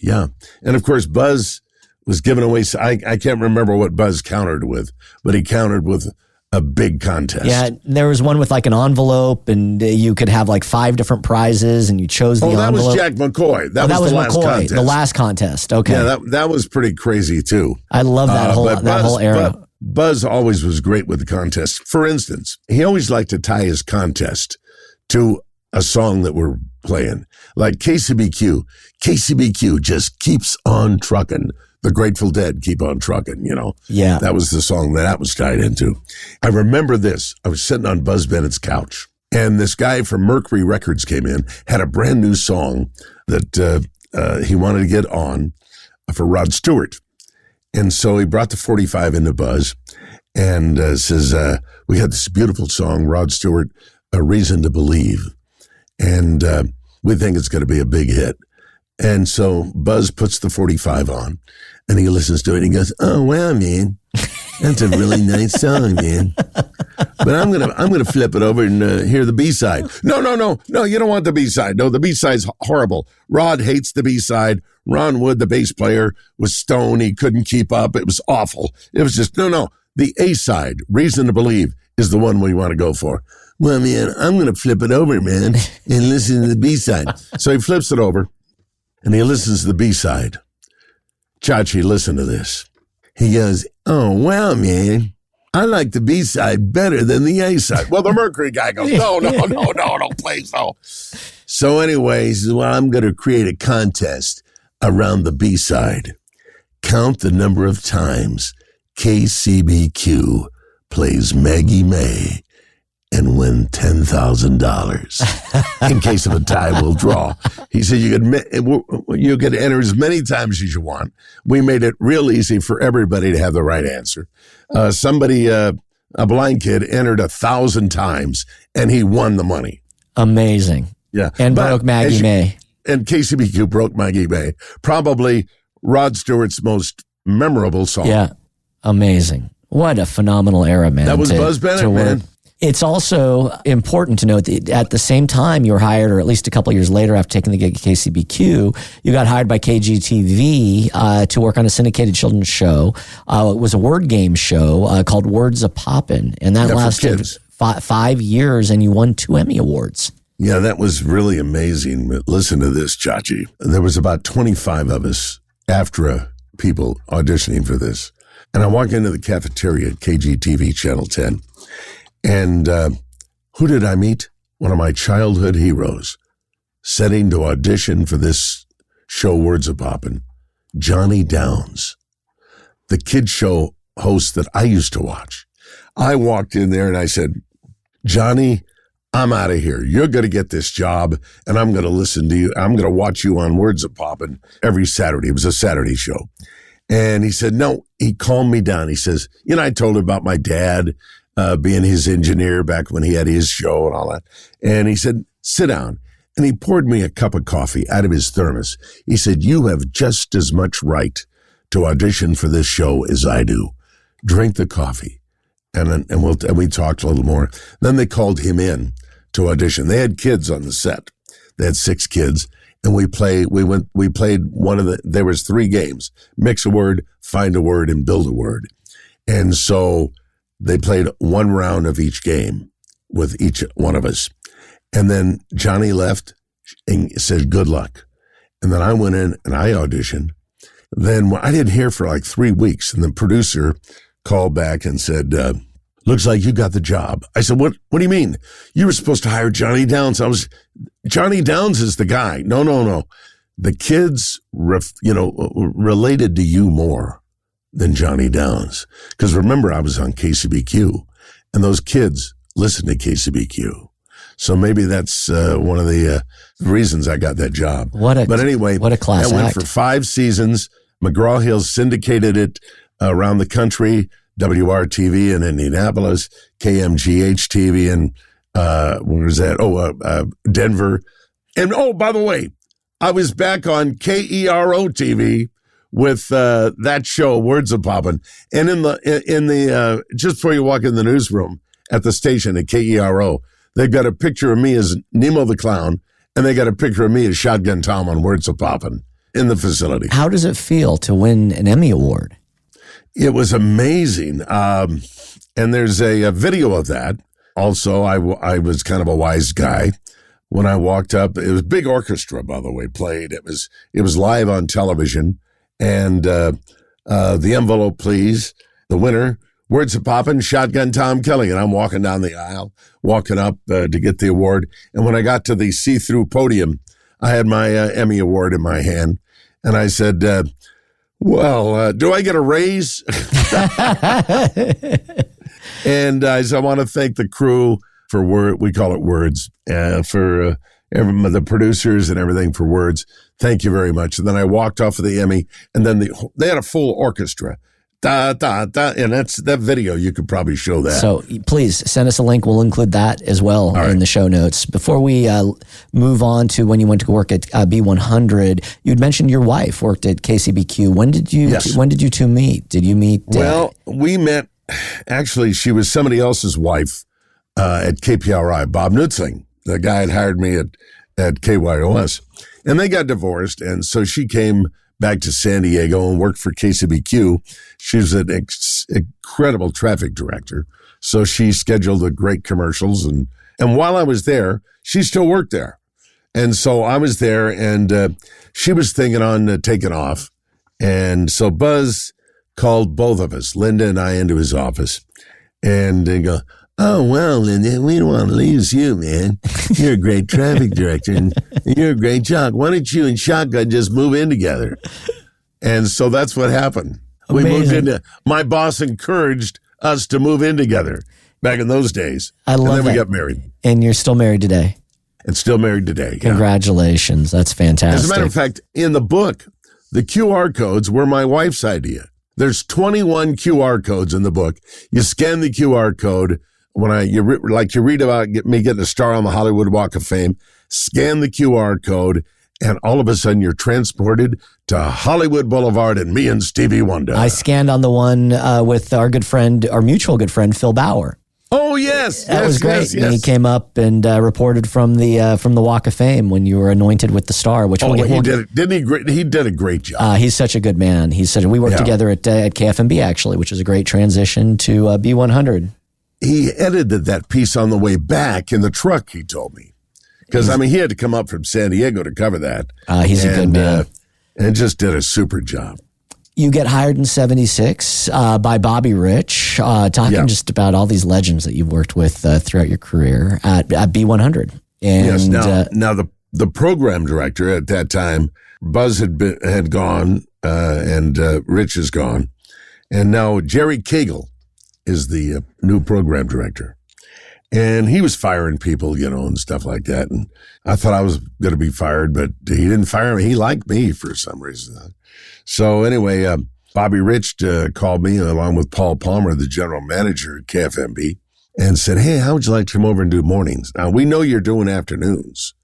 And of course, Buzz was giving away, I can't remember what Buzz countered with, but he countered with a big contest. Yeah, there was one with like an envelope, and you could have like 5 different prizes, and you chose the envelope. That was Jack McCoy. That was the last contest. The last contest. Okay. Yeah, that was pretty crazy too. I love that whole era. Buzz always was great with the contest. For instance, he always liked to tie his contest to a song that we're playing. Like KCBQ just keeps on trucking. The Grateful Dead keep on trucking, Yeah. That was the song that was tied into. I remember this. I was sitting on Buzz Bennett's couch, and this guy from Mercury Records came in, had a brand new song that he wanted to get on for Rod Stewart. And so he brought the 45 into Buzz and says, we had this beautiful song, Rod Stewart, A Reason to Believe. And we think it's going to be a big hit. And so Buzz puts the 45 on and he listens to it and he goes, oh, wow, man, that's a really nice song, man. But I'm gonna flip it over and hear the B-side. No, you don't want the B-side. No, the B-side's horrible. Rod hates the B-side. Ron Wood, the bass player, was stoned. He couldn't keep up. It was awful. It was just, no. The A-side, Reason to Believe, is the one we want to go for. Well, man, I'm going to flip it over, man, and listen to the B-side. So he flips it over, and he listens to the B-side. Chachi, listen to this. He goes, oh, wow, man, I like the B-side better than the A-side. Well, the Mercury guy goes, no, please, no. So anyway, he says, well, I'm going to create a contest around the B-side. Count the number of times KCBQ plays Maggie May and win $10,000. In case of a tie, we'll draw. He said you could enter as many times as you want. We made it real easy for everybody to have the right answer. Somebody, a blind kid, entered 1,000 times, and he won the money. Amazing. Yeah. And broke Maggie May. And KCBQ broke Maggie May. Probably Rod Stewart's most memorable song. Yeah. Amazing. What a phenomenal era, man. That was Buzz Bennett, man. It's also important to note that at the same time you were hired, or at least a couple of years later after taking the gig at KCBQ, you got hired by KGTV to work on a syndicated children's show. It was a word game show called Words A Poppin', and that lasted 5 years, and you won 2 Emmy Awards. Yeah, that was really amazing. But listen to this, Chachi. There was about 25 of us AFTRA people auditioning for this. And I walk into the cafeteria at KGTV Channel 10. And who did I meet? One of my childhood heroes, setting to audition for this show, Words A Poppin', Johnny Downs, the kid show host that I used to watch. I walked in there and I said, Johnny, I'm out of here. You're going to get this job, and I'm going to listen to you. I'm going to watch you on Words A Poppin' every Saturday. It was a Saturday show. And he said, no, he calmed me down. He says, I told him about my dad being his engineer back when he had his show and all that. And he said, sit down. And he poured me a cup of coffee out of his thermos. He said, you have just as much right to audition for this show as I do. Drink the coffee. And we talked a little more. Then they called him in to audition. They had kids on the set. They had 6 kids. And we played there was 3 games: mix a word, find a word, and build a word. And so they played 1 round of each game with each one of us. And then Johnny left and said, good luck. And then I went in and I auditioned. Then I didn't hear for like 3 weeks. And the producer called back and said, looks like you got the job. I said, what do you mean? You were supposed to hire Johnny Downs. Johnny Downs is the guy. No. The kids, related to you more than Johnny Downs. Because remember, I was on KCBQ, and those kids listen to KCBQ. So maybe that's one of the reasons I got that job. But anyway, what a class I went act. for 5 seasons. McGraw-Hill syndicated it around the country. WRTV in Indianapolis, KMGH-TV in, where was that? Denver. And, by the way, I was back on KERO-TV with that show, Words A Poppin'. And in the just before you walk in the newsroom at the station at KERO, they've got a picture of me as Nemo the Clown, and they got a picture of me as Shotgun Tom on Words A Poppin' in the facility. How does it feel to win an Emmy Award? It was amazing. And there's a video of that. Also, I was kind of a wise guy. When I walked up, it was big orchestra, by the way, played. It was live on television. And the envelope, please. The winner, Words A Poppin', Shotgun Tom Kelly. And I'm walking down the aisle, walking up to get the award. And when I got to the see-through podium, I had my Emmy Award in my hand. And I said, well, do I get a raise? And I want to thank the crew for we call it Words, for the producers and everything for words. Thank you very much. And then I walked off of the Emmy, and then they had a full orchestra. Da, da, da, and that video. You could probably show that. So please send us a link. We'll include that as well in the show notes. Before we move on to when you went to work at B100, you'd mentioned your wife worked at KCBQ. When did you two meet? Did you meet? Well, we met. Actually, she was somebody else's wife at KPRI, Bob Nutzling. The guy had hired me at KYOS, and they got divorced, and so she came back to San Diego and worked for KCBQ. She was an incredible traffic director. So she scheduled the great commercials. And while I was there, she still worked there. And so I was there, and she was thinking on taking off. And so Buzz called both of us, Linda and I, into his office. And they go, "Oh, well, Linda, we don't want to lose you, man. You're a great traffic director, and you're a great jock. Why don't you and Shotgun just move in together?" And so that's what happened. Amazing. We moved into, my boss encouraged us to move in together back in those days. I love And then that. we got married. And you're still married today. And still married today. Yeah. Congratulations. That's fantastic. As a matter of fact, in the book, the QR codes were my wife's idea. There's 21 QR codes in the book. You scan the QR code. When you read about me getting a star on the Hollywood Walk of Fame, scan the QR code, and all of a sudden you're transported to Hollywood Boulevard and me and Stevie Wonder. I scanned on the one with our mutual good friend, Phil Bauer. Oh, yes. That was great. And he came up and reported from the Walk of Fame when you were anointed with the star. Which he did it. Didn't he? Great. He did a great job. He's such a good man. We worked together at KFMB actually, which is a great transition to B100. He edited that piece on the way back in the truck, he told me. Because, he had to come up from San Diego to cover that. He's a good man. And just did a super job. You get hired in 76 by Bobby Rich, talking just about all these legends that you've worked with throughout your career at B100. And, yes, now the program director at that time, Buzz had gone, and Rich is gone. And now Jerry Cagle is the new program director. And he was firing people, and stuff like that. And I thought I was going to be fired, but he didn't fire me. He liked me for some reason. So anyway, Bobby Rich called me along with Paul Palmer, the general manager at KFMB, and said, "Hey, how would you like to come over and do mornings? Now, we know you're doing afternoons."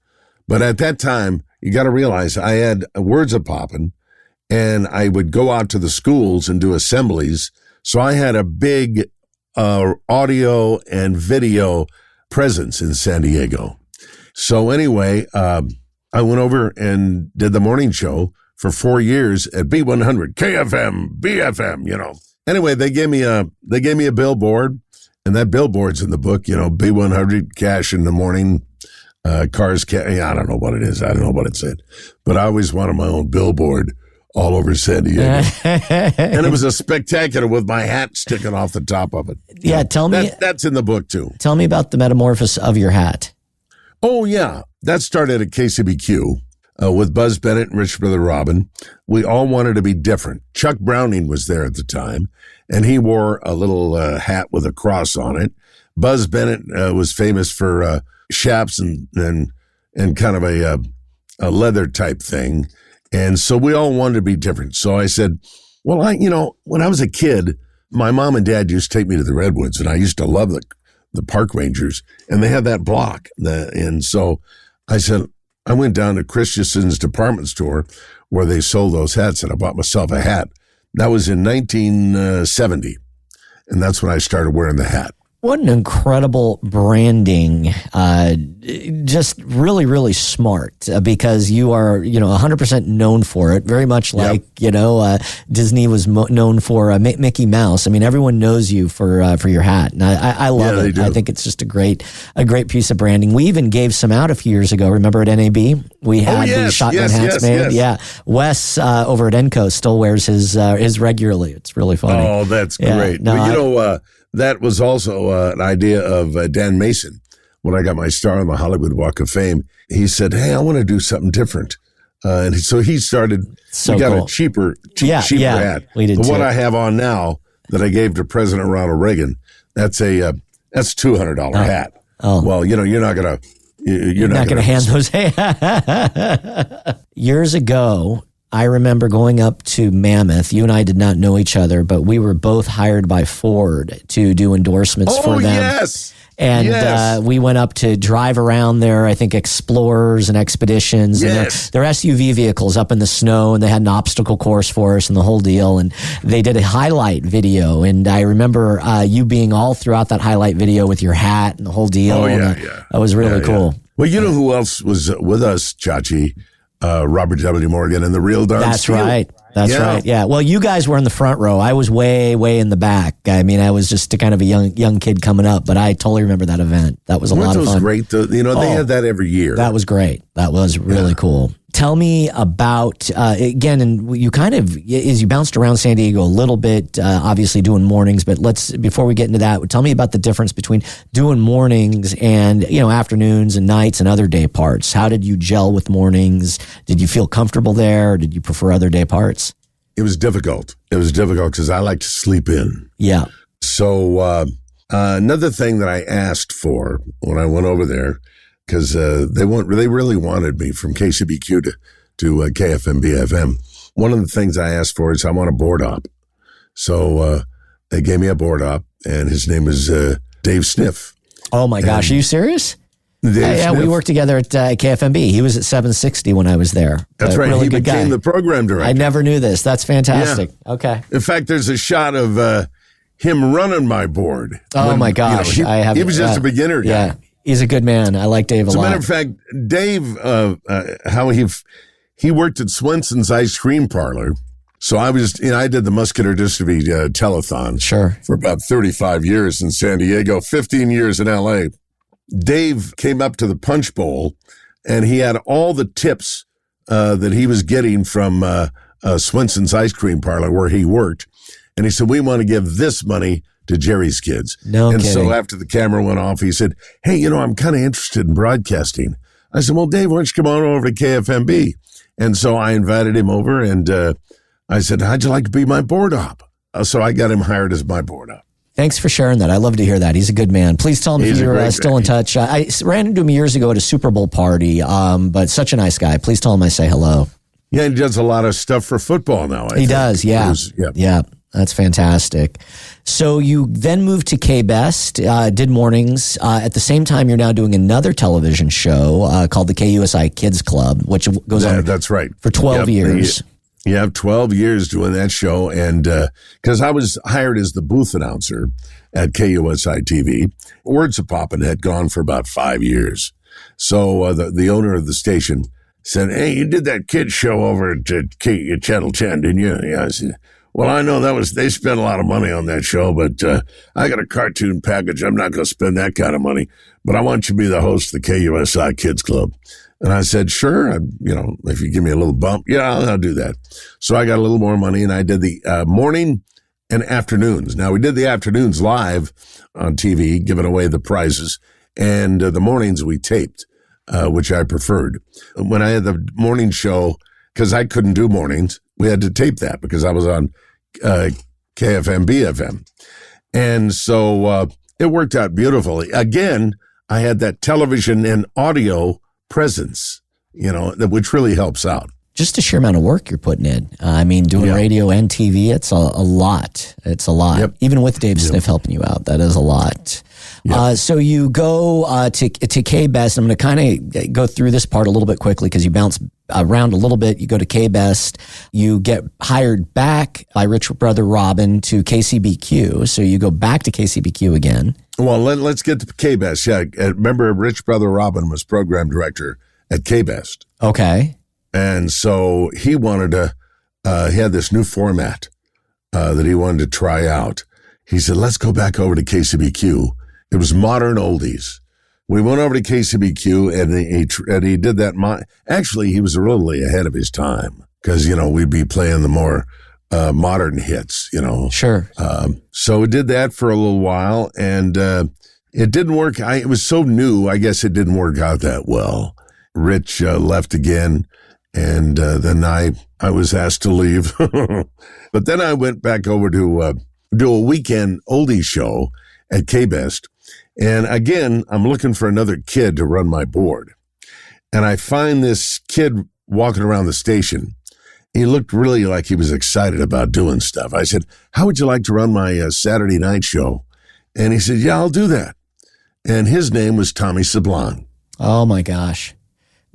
But at that time, you got to realize I had Words of Poppin', and I would go out to the schools and do assemblies. So I had a big audio and video presence in San Diego. So anyway, I went over and did the morning show for 4 years at B100, KFM, BFM, Anyway, they gave me a billboard, and that billboard's in the book, B100, cash in the morning, cars, I don't know what it is. I don't know what it said. But I always wanted my own billboard all over San Diego. And it was a spectacular with my hat sticking off the top of it. Yeah, tell me. That's in the book, too. Tell me about the metamorphosis of your hat. Oh, yeah. That started at KCBQ with Buzz Bennett and Rich Brother Robin. We all wanted to be different. Chuck Browning was there at the time, and he wore a little hat with a cross on it. Buzz Bennett was famous for chaps and kind of a leather type thing. And so we all wanted to be different. So I said, well, when I was a kid, my mom and dad used to take me to the Redwoods, and I used to love the park rangers, and they had that block. And so I said, I went down to Christensen's department store where they sold those hats, and I bought myself a hat. That was in 1970, and that's when I started wearing the hat. What an incredible branding. Just really, really smart because you are, 100% known for it. Very much like, Disney was known for Mickey Mouse. I mean, everyone knows you for your hat. And I love it. I think it's just a great piece of branding. We even gave some out a few years ago. Remember at NAB? We had the shotgun hats made. Yeah. Wes over at Enco still wears his regularly. It's really funny. Oh, that's great. No, but that was also an idea of Dan Mason. When I got my star on the Hollywood Walk of Fame, he said, "Hey, I want to do something different." And so he started, we got a cheaper hat. We did but too. what I have on now that I gave to President Ronald Reagan, that's $200 hat. Oh. Well, you're not going You're not going to hand those. Years ago, I remember going up to Mammoth. You and I did not know each other, but we were both hired by Ford to do endorsements for them. Yes. And we went up to drive around their, I think, Explorers and Expeditions. Yes. And their SUV vehicles up in the snow, and they had an obstacle course for us and the whole deal. And they did a highlight video. And I remember you being all throughout that highlight video with your hat and the whole deal. Oh, yeah, That was really cool. Yeah. Well, you know who else was with us, Chachi? Robert W. Morgan and the Real Don Steele. That's right. Yeah. Well, you guys were in the front row. I was way, way in the back. I mean, I was just kind of a young kid coming up, but I totally remember that event. That was a lot of fun. Great. They have that every year. That was great. That was really cool. Tell me about, again, and you kind of, as you bounced around San Diego a little bit, obviously doing mornings, but before we get into that, tell me about the difference between doing mornings and, afternoons and nights and other day parts. How did you gel with mornings? Did you feel comfortable there, or did you prefer other day parts? It was difficult. It was difficult because I like to sleep in. Yeah. So another thing that I asked for when I went over there, because they really wanted me from KCBQ to KFMB FM. One of the things I asked for is I want a board op. So they gave me a board op, and his name is Dave Sniff. Oh, my gosh. Are you serious? Yeah, we worked together at KFMB. He was at 760 when I was there. That's right. Really He good became guy. the program director. I never knew this. That's fantastic. Yeah. Okay. In fact, there's a shot of him running my board. Oh, my gosh. He was just a beginner guy. Yeah. He's a good man. I like Dave a lot. As a matter of fact, Dave, how he worked at Swenson's Ice Cream Parlor. So I did the Muscular Dystrophy telethon for about 35 years in San Diego, 15 years in LA. Dave came up to the Punch Bowl, and he had all the tips that he was getting from Swenson's Ice Cream Parlor where he worked. And he said, we want to give this money to Jerry's kids. No and kidding. So after the camera went off, he said, hey, I'm kind of interested in broadcasting. I said, well, Dave, why don't you come on over to KFMB? And so I invited him over, and I said, how'd you like to be my board op? So I got him hired as my board op. Thanks for sharing that. I love to hear that. He's a good man. Please tell him if you're still in touch. I ran into him years ago at a Super Bowl party, but such a nice guy. Please tell him I say hello. Yeah, he does a lot of stuff for football now. He does, yeah. Yeah, that's fantastic. So you then moved to K-Best, did mornings. At the same time, you're now doing another television show called the KUSI Kids Club, which goes on that's right. for 12 years. Yeah, 12 years doing that show. And because I was hired as the booth announcer at KUSI TV, Words of Poppin' had gone for about 5 years. So the owner of the station said, hey, you did that kids show over at Channel 10, didn't you? Yeah, I said, well, I know they spent a lot of money on that show, but I got a cartoon package. I'm not going to spend that kind of money, but I want you to be the host of the KUSI Kids Club. And I said, sure, if you give me a little bump, I'll do that. So I got a little more money, and I did the morning and afternoons. Now, we did the afternoons live on TV, giving away the prizes, and the mornings we taped, which I preferred. When I had the morning show, because I couldn't do mornings, we had to tape that because I was on KFMB FM. And so it worked out beautifully. Again, I had that television and audio presence, which really helps out. Just the sheer amount of work you're putting in. I mean, doing radio and TV, it's a lot. It's a lot. Yep. Even with Dave Sniff helping you out, that is a lot. Yep. So you go to K-Best. I'm going to kind of go through this part a little bit quickly because you bounce around a little bit. You go to K-Best. You get hired back by Rich Brother Robin to KCBQ. So you go back to KCBQ again. Well, let's get to K-Best. Yeah, remember Rich Brother Robin was program director at K-Best. Okay. And so he wanted to, he had this new format that he wanted to try out. He said, let's go back over to KCBQ. It was modern oldies. We went over to KCBQ and he did that. Actually, he was really ahead of his time because, we'd be playing the more modern hits, Sure. So we did that for a little while and it didn't work. It was so new, I guess it didn't work out that well. Rich left again. And then I was asked to leave. But then I went back over to do a weekend oldie show at K-Best. And again, I'm looking for another kid to run my board. And I find this kid walking around the station. He looked really like he was excited about doing stuff. I said, how would you like to run my Saturday night show? And he said, yeah, I'll do that. And his name was Tommy Sablon. Oh my gosh,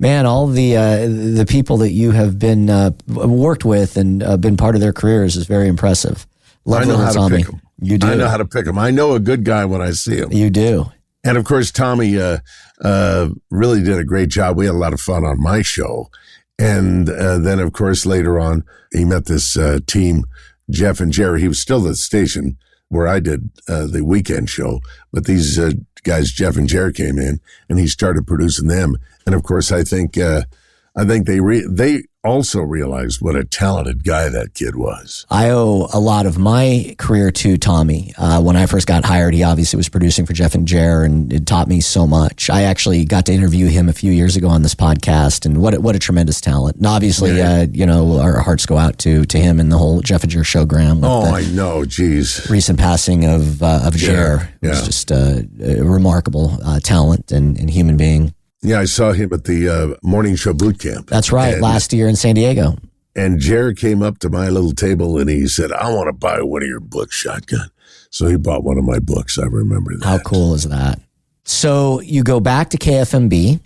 man! All the people that you have been worked with and been part of their careers is very impressive. Love I know how to Tommy. pick him. You do. I know how to pick him. I know a good guy when I see him. You do. And of course, Tommy really did a great job. We had a lot of fun on my show. And then, of course, later on, he met this team, Jeff and Jerry. He was still at the station where I did the weekend show. But these guys, Jeff and Jerry, came in, and he started producing them. And, of course, I think they also realized what a talented guy that kid was. I owe a lot of my career to Tommy. When I first got hired, he obviously was producing for Jeff and Jer, and it taught me so much. I actually got to interview him a few years ago on this podcast, and what a tremendous talent. And obviously, our hearts go out to him and the whole Jeff and Jer show, Graham. I know, geez. Recent passing of Jer. It was just a remarkable talent and human being. Yeah, I saw him at the morning show boot camp. That's right, last year in San Diego. And Jared came up to my little table and he said, I want to buy one of your books, Shotgun. So he bought one of my books. I remember that. How cool is that? So you go back to KFMB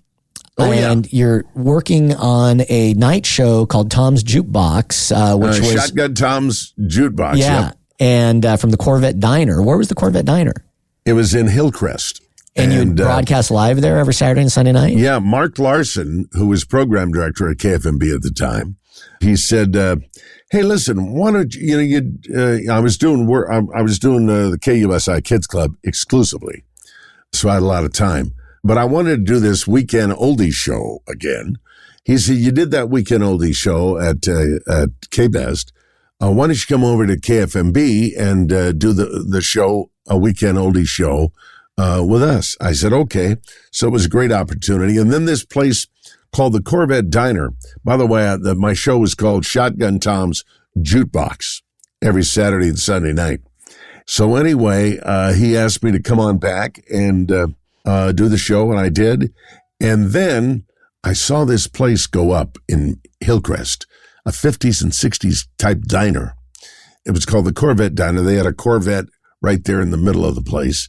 and you're working on a night show called Tom's Jukebox, which was Shotgun Tom's Jukebox. Yeah. Yep. And from the Corvette Diner. Where was the Corvette Diner? It was in Hillcrest. And you broadcast live there every Saturday and Sunday night? Yeah. Mark Larson, who was program director at KFMB at the time, he said, hey, listen, why don't I was doing the KUSI Kids Club exclusively. So I had a lot of time. But I wanted to do this weekend oldies show again. He said, you did that weekend oldies show at KBest. Why don't you come over to KFMB and do the show, a weekend oldies show, with us? I said, okay. So it was a great opportunity. And then this place called the Corvette Diner. By the way, my show was called Shotgun Tom's Jukebox every Saturday and Sunday night. So anyway, he asked me to come on back and do the show, and I did. And then I saw this place go up in Hillcrest, a 50s and 60s type diner. It was called the Corvette Diner. They had a Corvette right there in the middle of the place.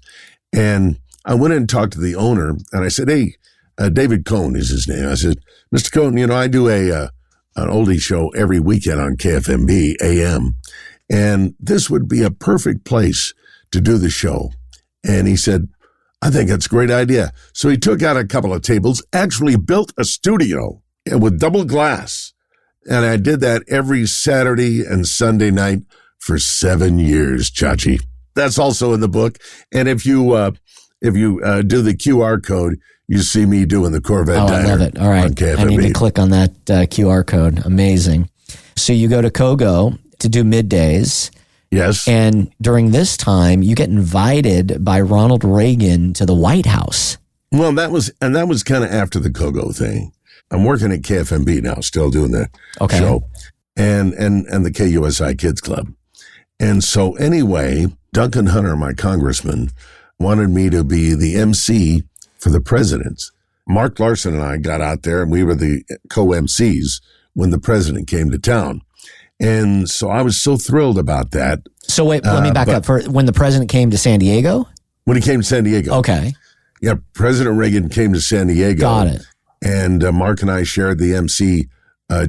And I went in and talked to the owner, and I said, hey, David Cohn is his name. I said, Mr. Cohn, I do an oldie show every weekend on KFMB AM, and this would be a perfect place to do the show. And he said, I think that's a great idea. So he took out a couple of tables, actually built a studio with double glass. And I did that every Saturday and Sunday night for 7 years, Chachi. That's also in the book. And if you do the QR code, you see me doing the Corvette Diner. I love it. All right. I need to click on that QR code. Amazing. So you go to Kogo to do middays. Yes. And during this time, you get invited by Ronald Reagan to the White House. Well, that was kind of after the Kogo thing. I'm working at KFMB now, still doing that show. And the KUSI Kids Club. And so anyway, Duncan Hunter, my congressman, wanted me to be the MC for the presidents. Mark Larson and I got out there and we were the co-MCs when the president came to town. And so I was so thrilled about that. So wait, let me back up. For when the president came to San Diego? When he came to San Diego. Okay. Yeah, President Reagan came to San Diego. Got it. And Mark and I shared the MC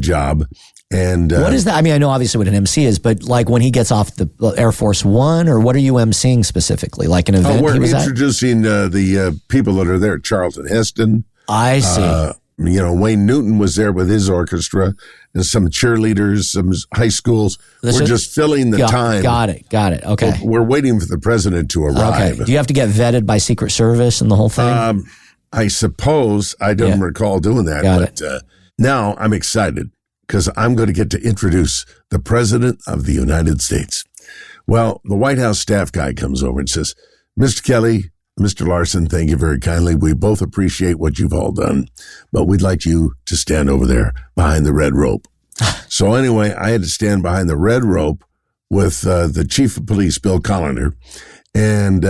job. And what is that? I mean, I know obviously what an MC is, but like when he gets off the Air Force One, or what are you MCing specifically? Like an event? We're introducing the people that are there. Charlton Heston. I see. Wayne Newton was there with his orchestra, and some cheerleaders, some high schools. We're just filling the time. Got it. Okay. We're waiting for the president to arrive. Okay. Do you have to get vetted by Secret Service and the whole thing? I suppose. I don't recall doing that. But now I'm excited because I'm going to get to introduce the President of the United States. Well, the White House staff guy comes over and says, Mr. Kelly, Mr. Larson, thank you very kindly. We both appreciate what you've all done, but we'd like you to stand over there behind the red rope. So anyway, I had to stand behind the red rope with the chief of police, Bill Colliner. And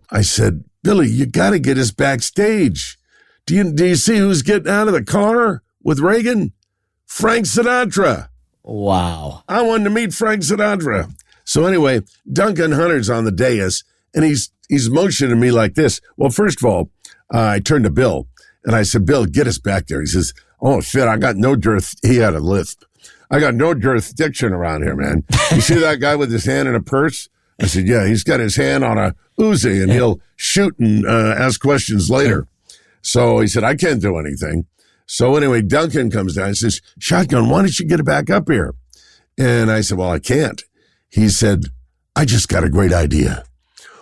I said, Billy, you got to get us backstage. Do you see who's getting out of the car with Reagan? Frank Sinatra. Wow. I wanted to meet Frank Sinatra. So anyway, Duncan Hunter's on the dais, and he's motioning me like this. Well, first of all, I turned to Bill, and I said, Bill, get us back there. He says, oh, shit, I got no dearth. He had a lisp. I got no jurisdiction around here, man. You see that guy with his hand in a purse? I said, yeah, he's got his hand on a Uzi, and he'll shoot and ask questions later. So he said, I can't do anything. So anyway, Duncan comes down and says, Shotgun, why don't you get it back up here? And I said, well, I can't. He said, I just got a great idea.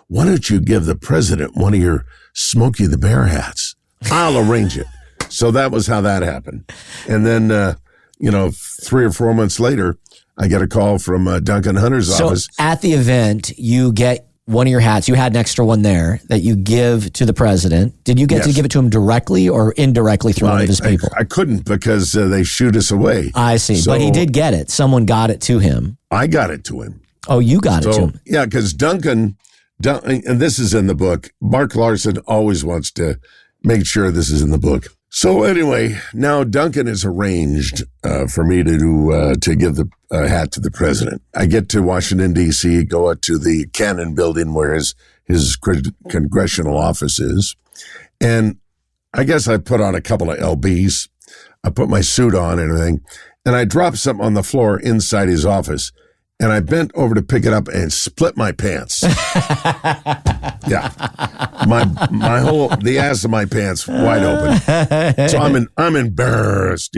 Why don't you give the president one of your Smokey the Bear hats? I'll arrange it. So that was how that happened. And then, 3 or 4 months later, I get a call from Duncan Hunter's office. So at the event, you get one of your hats. You had an extra one there that you give to the president. Did you get to give it to him directly or indirectly through one of his people? I couldn't because they shoot us away. I see. So, but he did get it. Someone got it to him. I got it to him. Oh, you got it to him. Yeah, because Duncan, and this is in the book, Mark Larson always wants to make sure this is in the book. So anyway, now Duncan has arranged for me to give the hat to the president. I get to Washington, D.C., go up to the Cannon building where his congressional office is. And I guess I put on a couple of LBs. I put my suit on and everything. And I dropped something on the floor inside his office. And I bent over to pick it up and split my pants. Yeah. The ass of my pants wide open. So I'm embarrassed,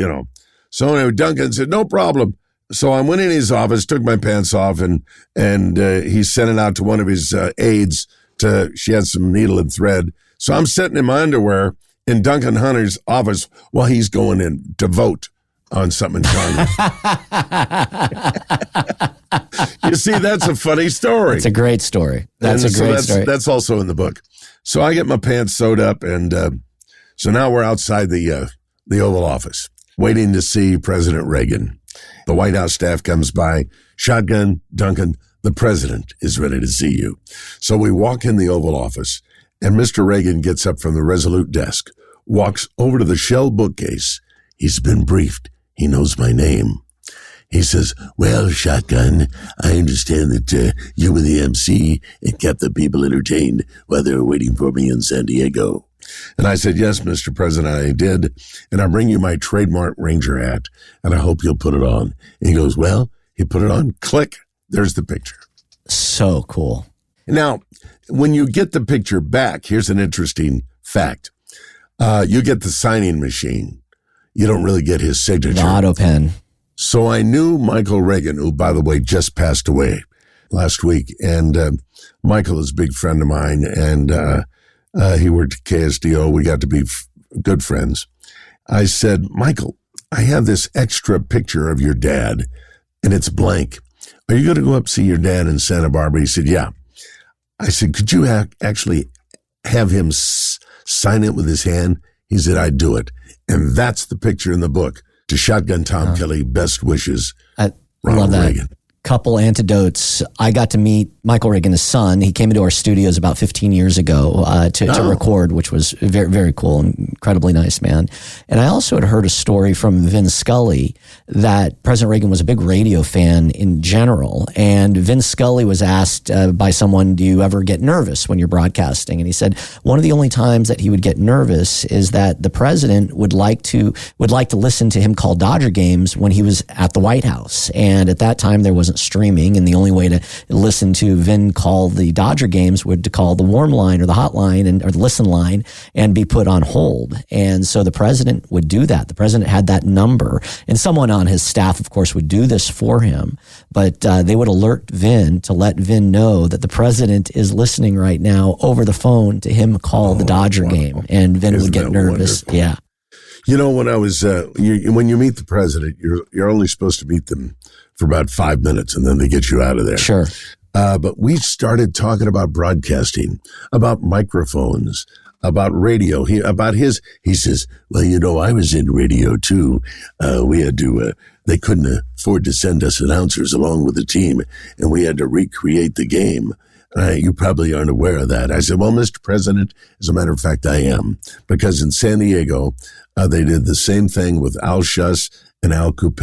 So anyway, Duncan said, no problem. So I went in his office, took my pants off, and he sent it out to one of his aides she had some needle and thread. So I'm sitting in my underwear in Duncan Hunter's office while he's going in to vote on something in Congress. You see, that's a funny story. It's a great story. That's story. That's also in the book. So I get my pants sewed up, and so now we're outside the Oval Office, waiting to see President Reagan. The White House staff comes by. Shotgun, Duncan, the president is ready to see you. So we walk in the Oval Office, and Mr. Reagan gets up from the Resolute desk, walks over to the shell bookcase. He's been briefed. He knows my name. He says, well, Shotgun, I understand that you were the MC and kept the people entertained while they were waiting for me in San Diego. And I said, yes, Mr. President, I did. And I bring you my trademark Ranger hat, and I hope you'll put it on. And he goes, well, he put it on. Click. There's the picture. So cool. Now, when you get the picture back, here's an interesting fact. You get the signing machine. You don't really get his signature. The auto pen. So I knew Michael Reagan, who, by the way, just passed away last week. And Michael is a big friend of mine, and he worked at KSDO. We got to be good friends. I said, Michael, I have this extra picture of your dad, and it's blank. Are you going to go up see your dad in Santa Barbara? He said, yeah. I said, could you actually have him sign it with his hand? He said, I'd do it. And that's the picture in the book. To Shotgun Tom Kelly, best wishes, Ronald Reagan. Couple anecdotes. I got to meet Michael Reagan, his son. He came into our studios about 15 years ago to record, which was very, very cool and incredibly nice, man. And I also had heard a story from Vin Scully that President Reagan was a big radio fan in general. And Vin Scully was asked by someone, do you ever get nervous when you're broadcasting? And he said one of the only times that he would get nervous is that the president would like to listen to him call Dodger games when he was at the White House. And at that time, there wasn't streaming, and the only way to listen to Vin call the Dodger games would to call the warm line or the hotline or the listen line and be put on hold. And so the president would do that. The president had that number, and someone on his staff, of course, would do this for him. But they would alert Vin to let Vin know that the president is listening right now over the phone to him call the Dodger game, and Vin would get nervous. Wonderful? Yeah. You know, when I was when you meet the president, you're only supposed to meet them for about 5 minutes, and then they get you out of there. Sure. But we started talking about broadcasting, about microphones, about radio. He says, well, you know, I was in radio too. We had to, they couldn't afford to send us announcers along with the team, and we had to recreate the game. You probably aren't aware of that. I said, well, Mr. President, as a matter of fact, I am. Because in San Diego, they did the same thing with Al Shuss and Al Coupe.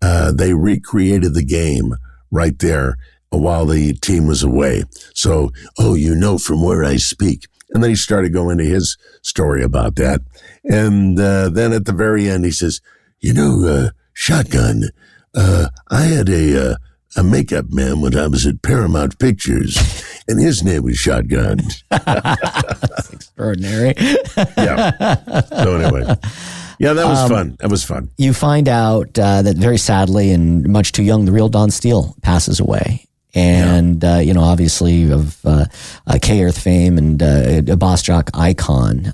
They recreated the game right there while the team was away. So, from where I speak. And then he started going into his story about that. And then at the very end, he says, Shotgun, I had a makeup man when I was at Paramount Pictures, and his name was Shotgun. That's extraordinary. Yeah. So anyway. Yeah, that was fun. That was fun. You find out that very sadly and much too young, the real Don Steele passes away. And, obviously of K-Earth fame and a Boss Jock icon.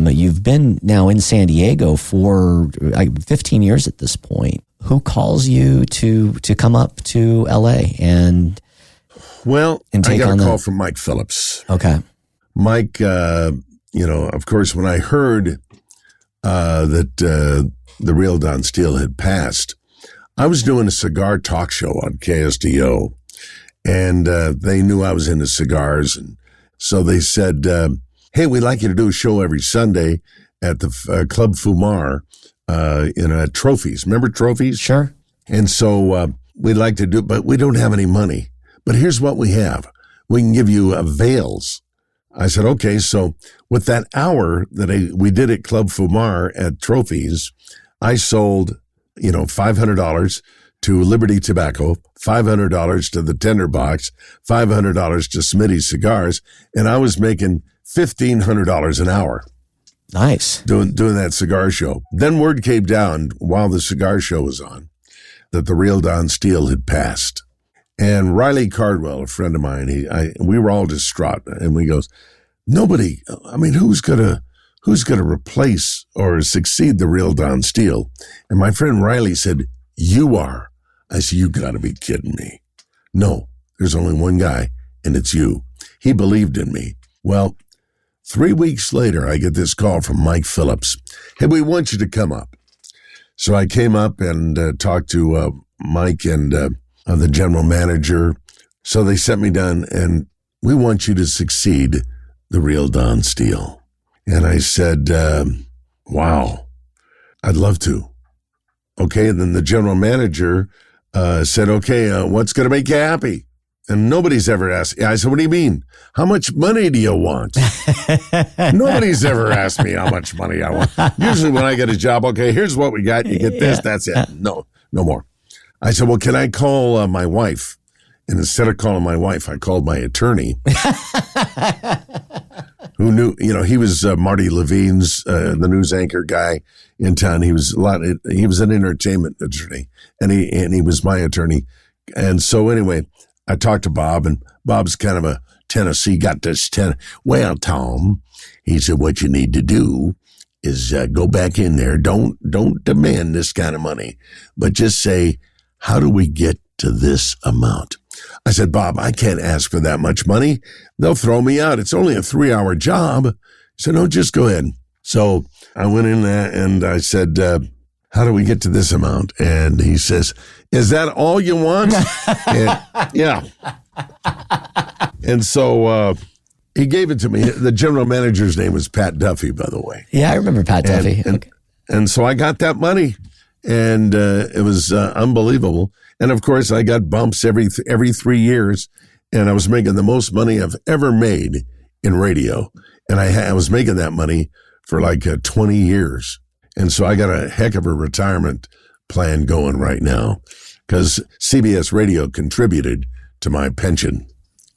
You've been now in San Diego for 15 years at this point. Who calls you to come up to L.A. and take I got on a call from Mike Phillips. Okay. Mike, of course, when I heard that the real Don Steele had passed, I was doing a cigar talk show on KSDO. And they knew I was into cigars. And so they said, hey, we'd like you to do a show every Sunday at the Club Fumar in Trophies. Remember Trophies? Sure. And so we'd like to do it, but we don't have any money. But here's what we have. We can give you veils. I said, okay. So with that hour that we did at Club Fumar at Trophies, I sold, $500 to Liberty Tobacco, $500 to the Tender Box, $500 to Smitty's Cigars, and I was making $1,500 an hour. Nice. Doing that cigar show. Then word came down while the cigar show was on that the real Don Steele had passed. And Riley Cardwell, a friend of mine, we were all distraught, and we goes, nobody, who's gonna replace or succeed the real Don Steele? And my friend Riley said, you are. I said, you gotta be kidding me. No, there's only one guy, and it's you. He believed in me. Well, 3 weeks later, I get this call from Mike Phillips. Hey, we want you to come up. So I came up and talked to Mike and the general manager. So they sent me down, and we want you to succeed the real Don Steele. And I said, wow, I'd love to. Okay, and then the general manager said, okay, what's going to make you happy? And nobody's ever asked. I said, what do you mean? How much money do you want? Nobody's ever asked me how much money I want. Usually when I get a job, okay, here's what we got. You get this, that's it. No more. I said, well, can I call my wife? And instead of calling my wife, I called my attorney. Who knew, he was Marty Levine's, the news anchor guy in town. He was an entertainment attorney, and he was my attorney. And so anyway, I talked to Bob, and Bob's kind of a Tennessee, got this well, Tom, he said, what you need to do is go back in there. Don't demand this kind of money, but just say, how do we get to this amount? I said, Bob, I can't ask for that much money. They'll throw me out. It's only a 3-hour job. He said, no, just go ahead. So I went in there and I said, how do we get to this amount? And he says, is that all you want? And, yeah. And so he gave it to me. The general manager's name was Pat Duffy, by the way. Yeah, I remember Pat Duffy. And so I got that money, and it was unbelievable. And of course, I got bumps every 3 years, and I was making the most money I've ever made in radio. And I was making that money for like 20 years. And so I got a heck of a retirement plan going right now because CBS Radio contributed to my pension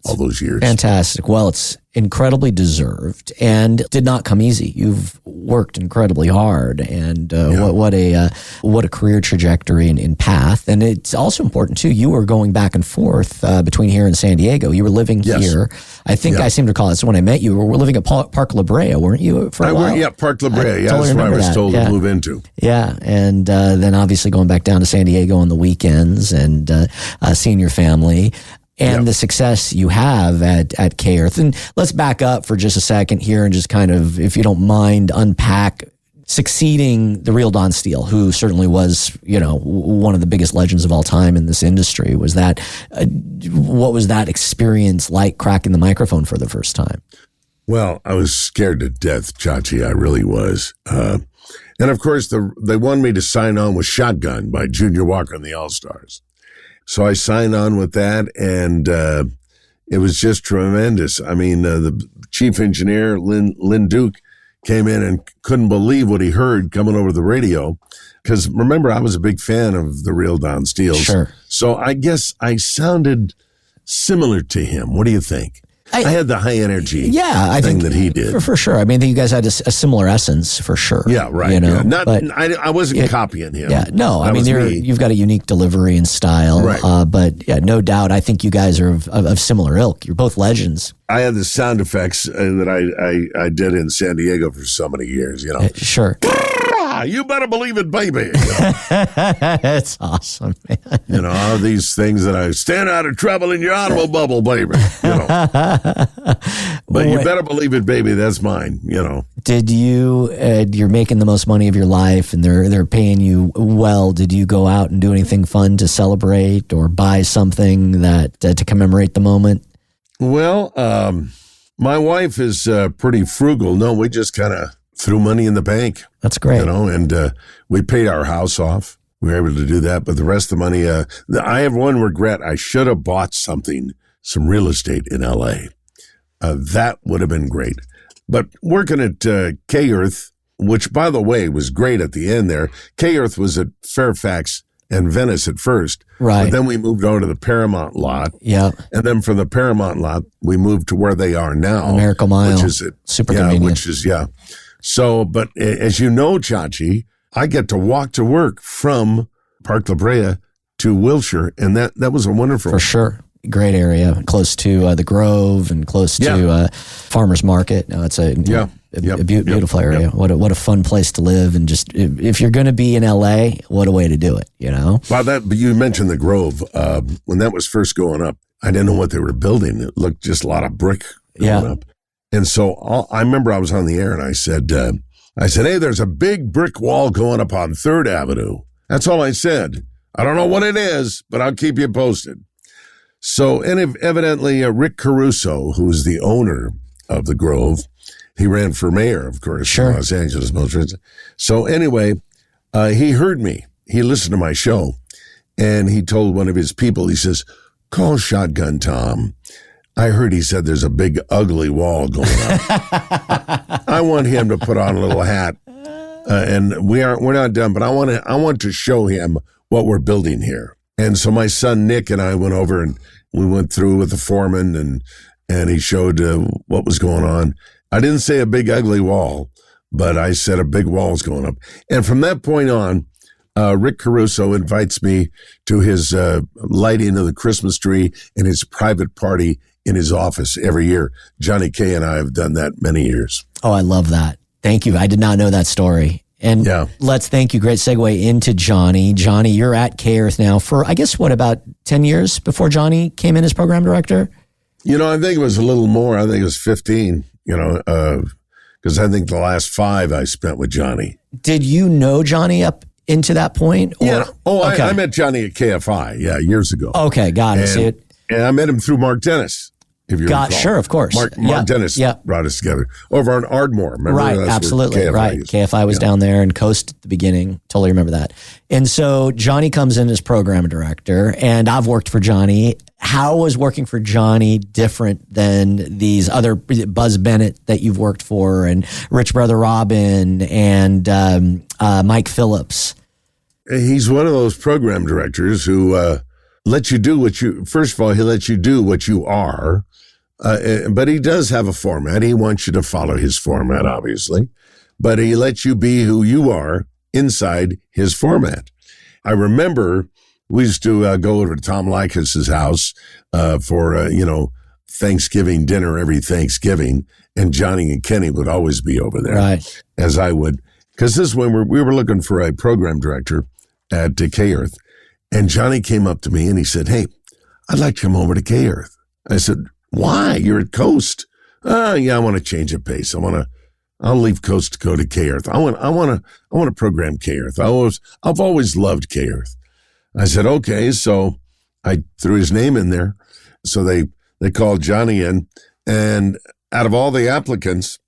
all those years. Fantastic. Well, it's incredibly deserved and did not come easy. You've worked incredibly hard, and what a career trajectory and path. And it's also important too. You were going back and forth between here and San Diego. You were living here. I think I seem to recall this when I met you. We were living at Park La Brea, weren't you? For a while? Yeah, Park La Brea. Yeah, that's what I was told to move into. Yeah, and then obviously going back down to San Diego on the weekends and seeing your family. And the success you have at K-Earth. And let's back up for just a second here and just kind of, if you don't mind, unpack succeeding the real Don Steele, who certainly was, one of the biggest legends of all time in this industry. Was that, what was that experience like cracking the microphone for the first time? Well, I was scared to death, Chachi. I really was. And of course, they wanted me to sign on with Shotgun by Junior Walker and the All-Stars. So I signed on with that, and it was just tremendous. I mean, the chief engineer, Lynn Duke, came in and couldn't believe what he heard coming over the radio. Because remember, I was a big fan of the Real Don Steele. Sure. So I guess I sounded similar to him. What do you think? I had the high energy I thing think that he did. For sure. I mean, I think you guys had a similar essence for sure. Yeah, right. I wasn't copying him. Yeah, no. I mean, you've got a unique delivery and style. Right. But yeah, no doubt. I think you guys are of similar ilk. You're both legends. I had the sound effects that I did in San Diego for so many years. Sure. You better believe it, baby. It's awesome, man. All these things that I stand out of trouble in your automobile, baby. But you better believe it, baby. That's mine. Did you? You're making the most money of your life, and they're paying you well. Did you go out and do anything fun to celebrate or buy something that to commemorate the moment? Well, my wife is pretty frugal. No, we just kind of threw money in the bank. That's great. And we paid our house off. We were able to do that. But the rest of the money, I have one regret. I should have bought some real estate in L.A. That would have been great. But working at K-Earth, which, by the way, was great at the end there. K-Earth was at Fairfax and Venice at first. Right. But then we moved over to the Paramount lot. Yeah. And then from the Paramount lot, we moved to where they are now. Miracle Mile. Which is super convenient. So, but as you know, Chachi, I get to walk to work from Park La Brea to Wilshire, and that was a wonderful. For sure. Great area, close to the Grove and close to Farmers Market. No, it's a beautiful area. Yep. What a fun place to live, and just if you're going to be in LA, what a way to do it. Well, but you mentioned the Grove. When that was first going up, I didn't know what they were building. It looked just a lot of brick going up. And so I remember I was on the air and I said, hey, there's a big brick wall going up on 3rd Avenue. That's all I said. I don't know what it is, but I'll keep you posted. So, and evidently, Rick Caruso, who's the owner of the Grove, he ran for mayor, of course, in Los Angeles. So anyway, he heard me. He listened to my show, and he told one of his people, he says, call Shotgun Tom. I heard he said there's a big ugly wall going up. I want him to put on a little hat, and we're not done. But I want to show him what we're building here. And so my son Nick and I went over and we went through with the foreman, and he showed what was going on. I didn't say a big ugly wall, but I said a big wall's going up. And from that point on, Rick Caruso invites me to his lighting of the Christmas tree and his private party in his office every year. Johnny Kay and I have done that many years. Oh, I love that. Thank you. I did not know that story. And let's thank you. Great segue into Johnny. Johnny, you're at K-Earth now for, I guess, about 10 years before Johnny came in as program director? I think it was a little more. I think it was 15, because I think the last 5 I spent with Johnny. Did you know Johnny up into that point? Or? Yeah. Oh, okay. I met Johnny at KFI, years ago. Okay, got it. And I met him through Mark Dennis, if you recall. Sure, of course. Mark Dennis brought us together over on Ardmore. Remember? Right, absolutely. KFI was down there and Coast at the beginning. Totally remember that. And so Johnny comes in as program director, and I've worked for Johnny. How was working for Johnny different than these other Buzz Bennett that you've worked for, and Rich Brother Robin, and Mike Phillips? He's one of those program directors who lets you do first of all, he lets you do what you are, but he does have a format. He wants you to follow his format, obviously, but he lets you be who you are inside his format. I remember we used to go over to Tom Leykis' house for, Thanksgiving dinner every Thanksgiving, and Johnny and Kenny would always be over there, right? As I would, because this is when we were looking for a program director at K-Earth, and Johnny came up to me and he said, "Hey, I'd like to come over to K-Earth." I said, "Why? You're at Coast." "Yeah, I want to change of pace. I want I'll leave coast to go to K-Earth. I want to program K-Earth. I've always loved K-Earth. I said, okay. So I threw his name in there. So they called Johnny in, and out of all the applicants,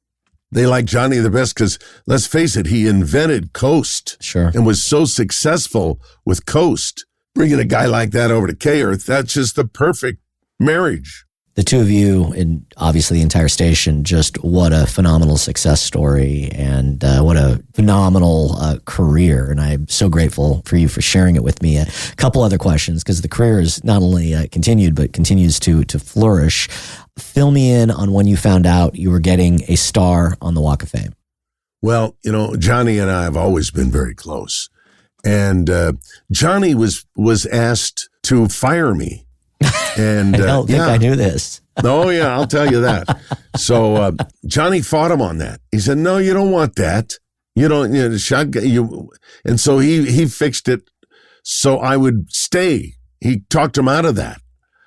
they liked Johnny the best because, let's face it, he invented Coast. Sure. And was so successful with Coast. Bringing a guy like that over to K-Earth, that's just the perfect marriage. The two of you, and obviously the entire station, just what a phenomenal success story and what a phenomenal career. And I'm so grateful for you for sharing it with me. A couple other questions, because the career is not only continued, but continues to flourish. Fill me in on when you found out you were getting a star on the Walk of Fame. Well, Johnny and I have always been very close. And Johnny was asked to fire me. And I don't think I knew this. Oh, yeah, I'll tell you that. So Johnny fought him on that. He said, no, you don't want that. You don't, shotgun. And so he fixed it so I would stay. He talked him out of that.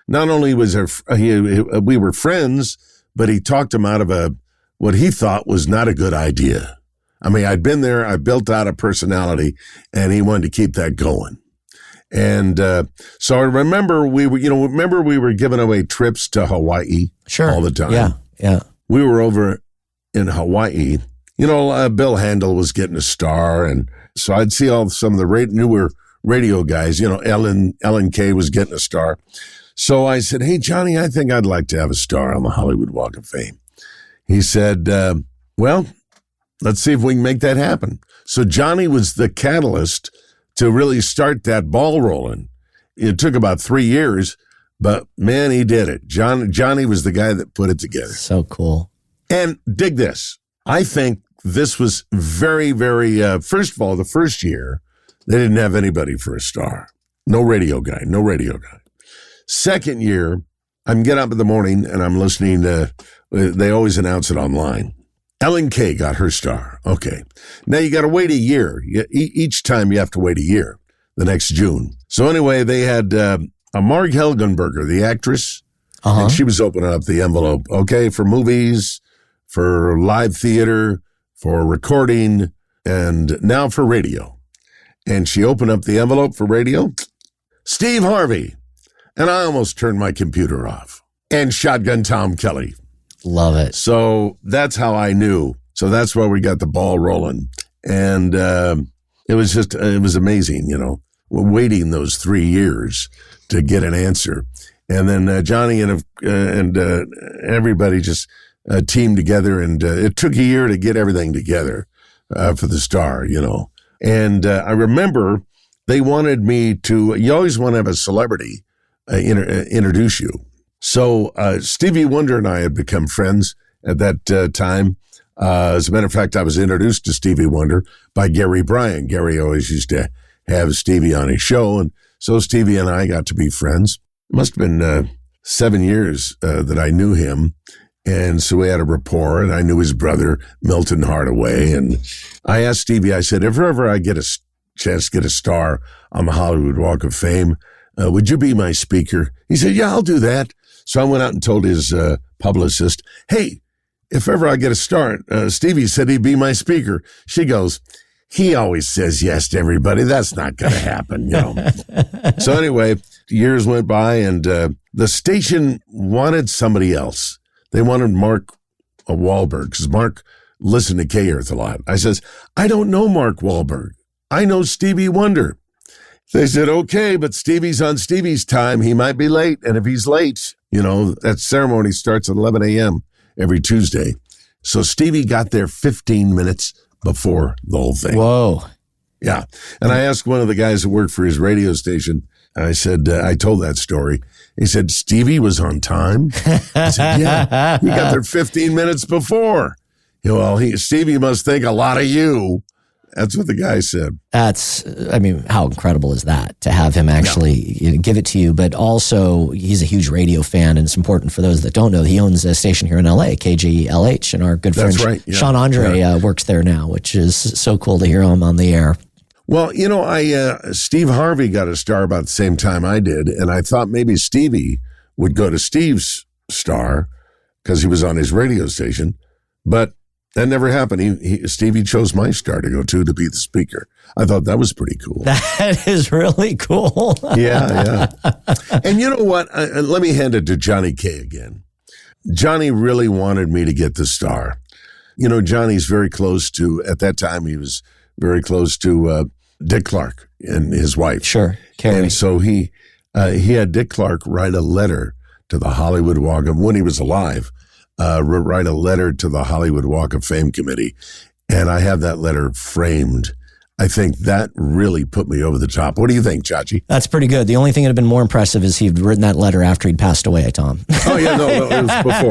Not only was we were friends, but he talked him out of what he thought was not a good idea. I mean, I'd been there, I built out a personality, and he wanted to keep that going. And so I remember we were giving away trips to Hawaii all the time. Yeah. We were over in Hawaii. Bill Handel was getting a star, and so I'd see some of the newer radio guys. Ellen Kay was getting a star. So I said, hey, Johnny, I think I'd like to have a star on the Hollywood Walk of Fame. He said, well, let's see if we can make that happen. So Johnny was the catalyst to really start that ball rolling. It took about 3 years, but man, he did it. Johnny was the guy that put it together. So cool. And dig this. I think this was very, very, first of all, the first year, they didn't have anybody for a star. No radio guy. Second year, I'm getting up in the morning and I'm listening to, they always announce it online. Ellen Kay got her star. Okay. Now you got to wait a year. Each time you have to wait a year, the next June. So anyway, they had a Marg Helgenberger, the actress, and she was opening up the envelope. Okay, for movies, for live theater, for recording, and now for radio. And she opened up the envelope for radio. Steve Harvey. And I almost turned my computer off. And Shotgun Tom Kelly. Love it. So that's how I knew. So that's where we got the ball rolling. And it was amazing, waiting those 3 years to get an answer. And then Johnny and everybody just teamed together. And it took a year to get everything together for the star, And I remember they wanted me to, you always want to have a celebrity introduce you. So Stevie Wonder and I had become friends at that time. As a matter of fact, I was introduced to Stevie Wonder by Gary Bryan. Gary always used to have Stevie on his show, and so Stevie and I got to be friends. It must have been 7 years that I knew him, and so we had a rapport, and I knew his brother, Milton Hardaway, and I asked Stevie, I said, if ever I get a chance to get a star on the Hollywood Walk of Fame, would you be my speaker? He said, yeah, I'll do that. So I went out and told his publicist, hey, if ever I get a star, Stevie said he'd be my speaker. She goes, he always says yes to everybody. That's not going to happen, So anyway, years went by, and the station wanted somebody else. They wanted Mark Wahlberg, because Mark listened to K-Earth a lot. I says, I don't know Mark Wahlberg. I know Stevie Wonder. They said, okay, but Stevie's on Stevie's time. He might be late. And if he's late, that ceremony starts at 11 a.m. every Tuesday. So Stevie got there 15 minutes before the whole thing. Whoa. Yeah. And I asked one of the guys that worked for his radio station, I said, I told that story. He said, Stevie was on time? I said, yeah, he got there 15 minutes before. Stevie must think a lot of you. That's what the guy said. How incredible is that to have him actually give it to you? But also, he's a huge radio fan, and it's important for those that don't know, he owns a station here in LA, KGLH, and our good friend Sean Andre works there now, which is so cool to hear him on the air. Well, Steve Harvey got a star about the same time I did, and I thought maybe Stevie would go to Steve's star because he was on his radio station, but That never happened. Stevie chose my star to go to be the speaker. I thought that was pretty cool. That is really cool. Yeah. And you know what? Let me hand it to Johnny K again. Johnny really wanted me to get the star. You know, Johnny's very close to, at that time, he was very close to Dick Clark and his wife. Sure, Carrie. And so he had Dick Clark write a letter to the Hollywood Walk of, when he was alive, write a letter to the Hollywood Walk of Fame committee. And I have that letter framed. I think that really put me over the top. What do you think, Chachi? That's pretty good. The only thing that had been more impressive is he'd written that letter after he'd passed away, Tom. Oh, yeah, no, it was before.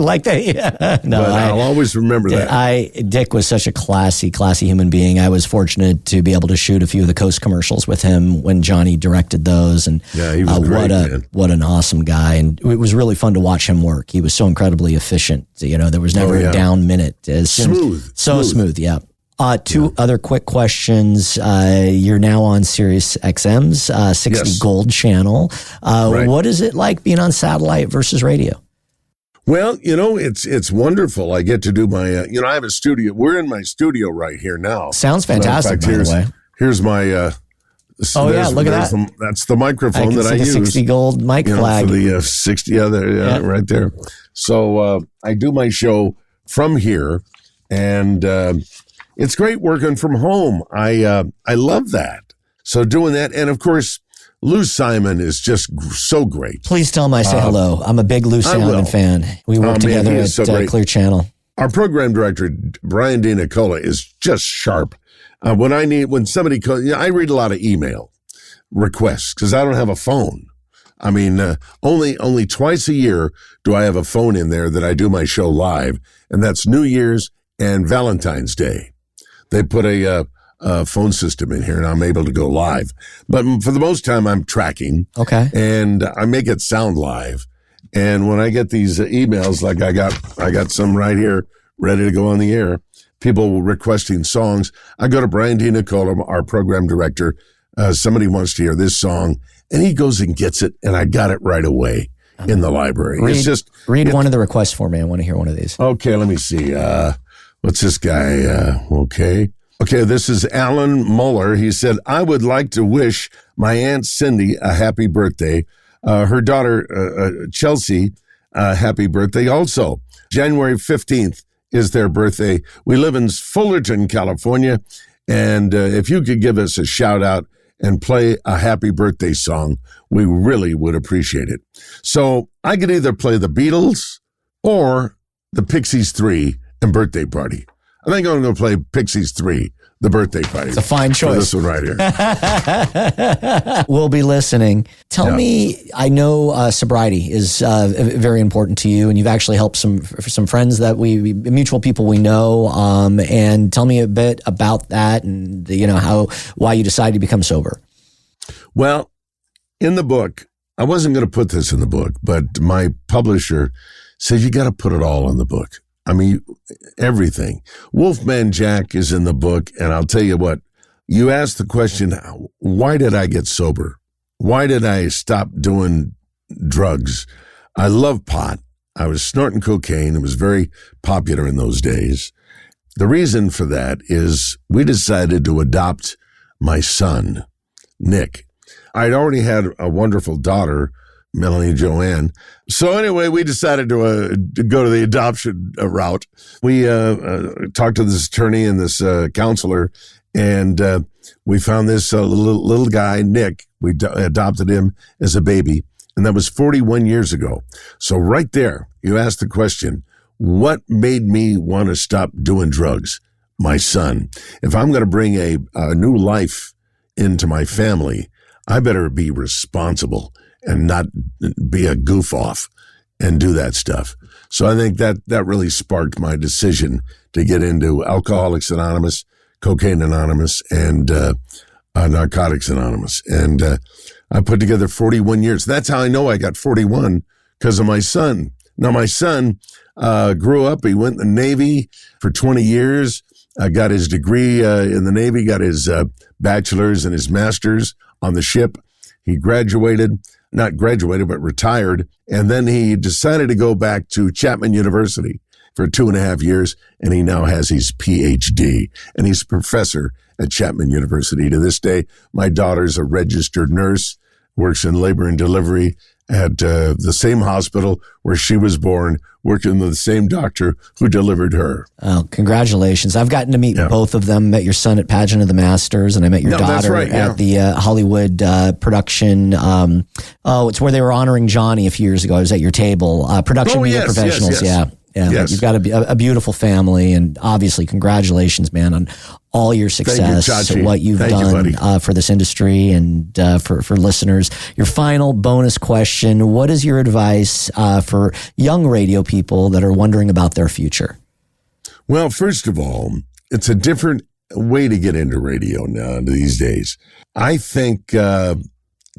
Like that, yeah. No, but I'll always remember that. Dick was such a classy human being. I was fortunate to be able to shoot a few of the Coast commercials with him when Johnny directed those. And yeah, he was great, man. What an awesome guy. And it was really fun to watch him work. He was so incredibly efficient. You know, there was never a down minute. Smooth, yeah. Two other quick questions. You're now on SiriusXM's 60 Gold channel. Right. What is it like being on satellite versus radio? Well, you know, it's wonderful. I get to do my, I have a studio. We're in my studio right here now. Sounds fantastic, by the way. Here's my, look at that. That's the microphone that I use. 60 Gold mic flag. For the 60, right there. So I do my show from here, and it's great working from home. I love that. So doing that, and of course, Lou Simon is just so great. Please tell him I say hello. I'm a big Lou Simon fan. We work together at Clear Channel. Our program director, Brian D. Nicola, is just sharp. When somebody calls, I read a lot of email requests because I don't have a phone. I mean, only twice a year do I have a phone in there that I do my show live, and that's New Year's and Valentine's Day. They put a phone system in here, and I'm able to go live. But for the most time, I'm tracking. Okay. And I make it sound live. And when I get these emails, like I got some right here ready to go on the air, people requesting songs, I go to Brian D. Nicola, our program director. Somebody wants to hear this song, and he goes and gets it, and I got it right away in the library. Read one of the requests for me. I want to hear one of these. Okay, let me see. What's this guy? Okay, this is Alan Muller. He said, I would like to wish my Aunt Cindy a happy birthday. Her daughter, Chelsea, happy birthday also. January 15th is their birthday. We live in Fullerton, California. And if you could give us a shout out and play a happy birthday song, we really would appreciate it. So I could either play the Beatles or the Pixies 3 and Birthday Party. I think I'm going to play Pixies 3, the Birthday Party. It's a fine choice. This one right here. We'll be listening. Tell me, I know sobriety is very important to you, and you've actually helped some friends that mutual people we know. And tell me a bit about that, and why you decided to become sober. Well, in the book, I wasn't going to put this in the book, but my publisher said you got to put it all in the book. I mean, everything. Wolfman Jack is in the book, and I'll tell you what, you asked the question, why did I get sober? Why did I stop doing drugs? I love pot. I was snorting cocaine. It was very popular in those days. The reason for that is we decided to adopt my son, Nick. I'd already had a wonderful daughter, Melanie Joanne. So anyway, we decided to go to the adoption route. We talked to this attorney and this counselor, and we found this little guy, Nick. We adopted him as a baby, and that was 41 years ago. So right there, you asked the question, what made me want to stop doing drugs? My son. If I'm going to bring a new life into my family, I better be responsible and not be a goof off and do that stuff. So I think that really sparked my decision to get into Alcoholics Anonymous, Cocaine Anonymous, and Narcotics Anonymous. And I put together 41 years. That's how I know I got 41, because of my son. Now, my son grew up. He went in the Navy for 20 years, got his degree in the Navy, got his bachelor's and his master's on the ship. He not graduated, but retired. And then he decided to go back to Chapman University for 2.5 years, and he now has his PhD, and he's a professor at Chapman University. To this day, my daughter's a registered nurse, works in labor and delivery at the same hospital where she was born, working with the same doctor who delivered her. Oh, congratulations. I've gotten to meet both of them. Met your son at Pageant of the Masters, and I met your daughter at the Hollywood production. It's where they were honoring Johnny a few years ago. I was at your table. Production Media Professionals, yes. Yeah, you've got a beautiful family, and obviously, congratulations, man, on all your success, what you've done for this industry and for listeners. Your final bonus question: what is your advice for young radio people that are wondering about their future? Well, first of all, it's a different way to get into radio now these days. I think to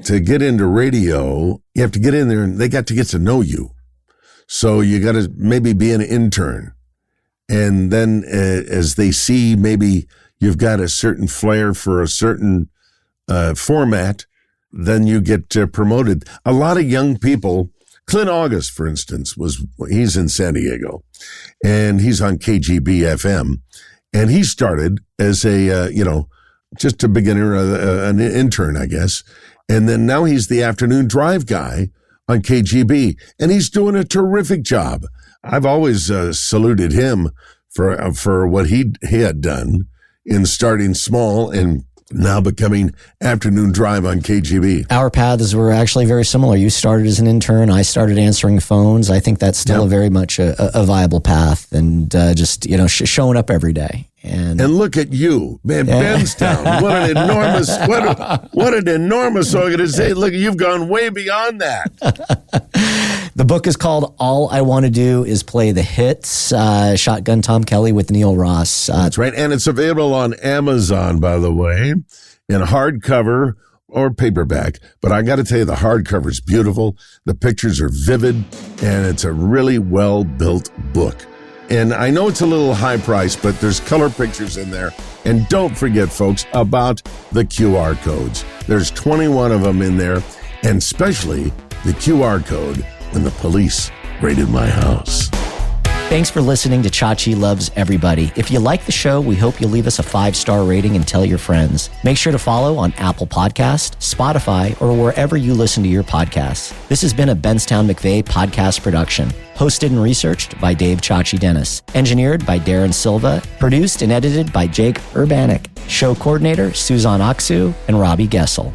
get into radio, you have to get in there, and they got to get to know you. So you got to maybe be an intern. And then as they see maybe you've got a certain flair for a certain format, then you get promoted. A lot of young people, Clint August, for instance, he's in San Diego, and he's on KGB FM. And he started as just a beginner, an intern, I guess. And then now he's the afternoon drive guy on KGB, and he's doing a terrific job. I've always saluted him for what he had done in starting small and now becoming afternoon drive on KGB. Our paths were actually very similar. You started as an intern. I started answering phones. I think that's still a very much a viable path, and just showing up every day. And look at you, man, Benztown. What an enormous organization. Look, you've gone way beyond that. The book is called All I Want to Do Is Play the Hits, Shotgun Tom Kelly with Neil Ross. That's right. And it's available on Amazon, by the way, in hardcover or paperback. But I got to tell you, the hardcover is beautiful. The pictures are vivid, and it's a really well-built book. And I know it's a little high price, but there's color pictures in there. And don't forget, folks, about the QR codes. There's 21 of them in there, and especially the QR code when the police raided my house. Thanks for listening to Chachi Loves Everybody. If you like the show, we hope you'll leave us a 5-star rating and tell your friends. Make sure to follow on Apple Podcasts, Spotify, or wherever you listen to your podcasts. This has been a Benztown McVeigh podcast production. Hosted and researched by Dave Chachi Dennis. Engineered by Darren Silva. Produced and edited by Jake Urbanik. Show coordinator Suzanne Aksu and Robbie Gessel.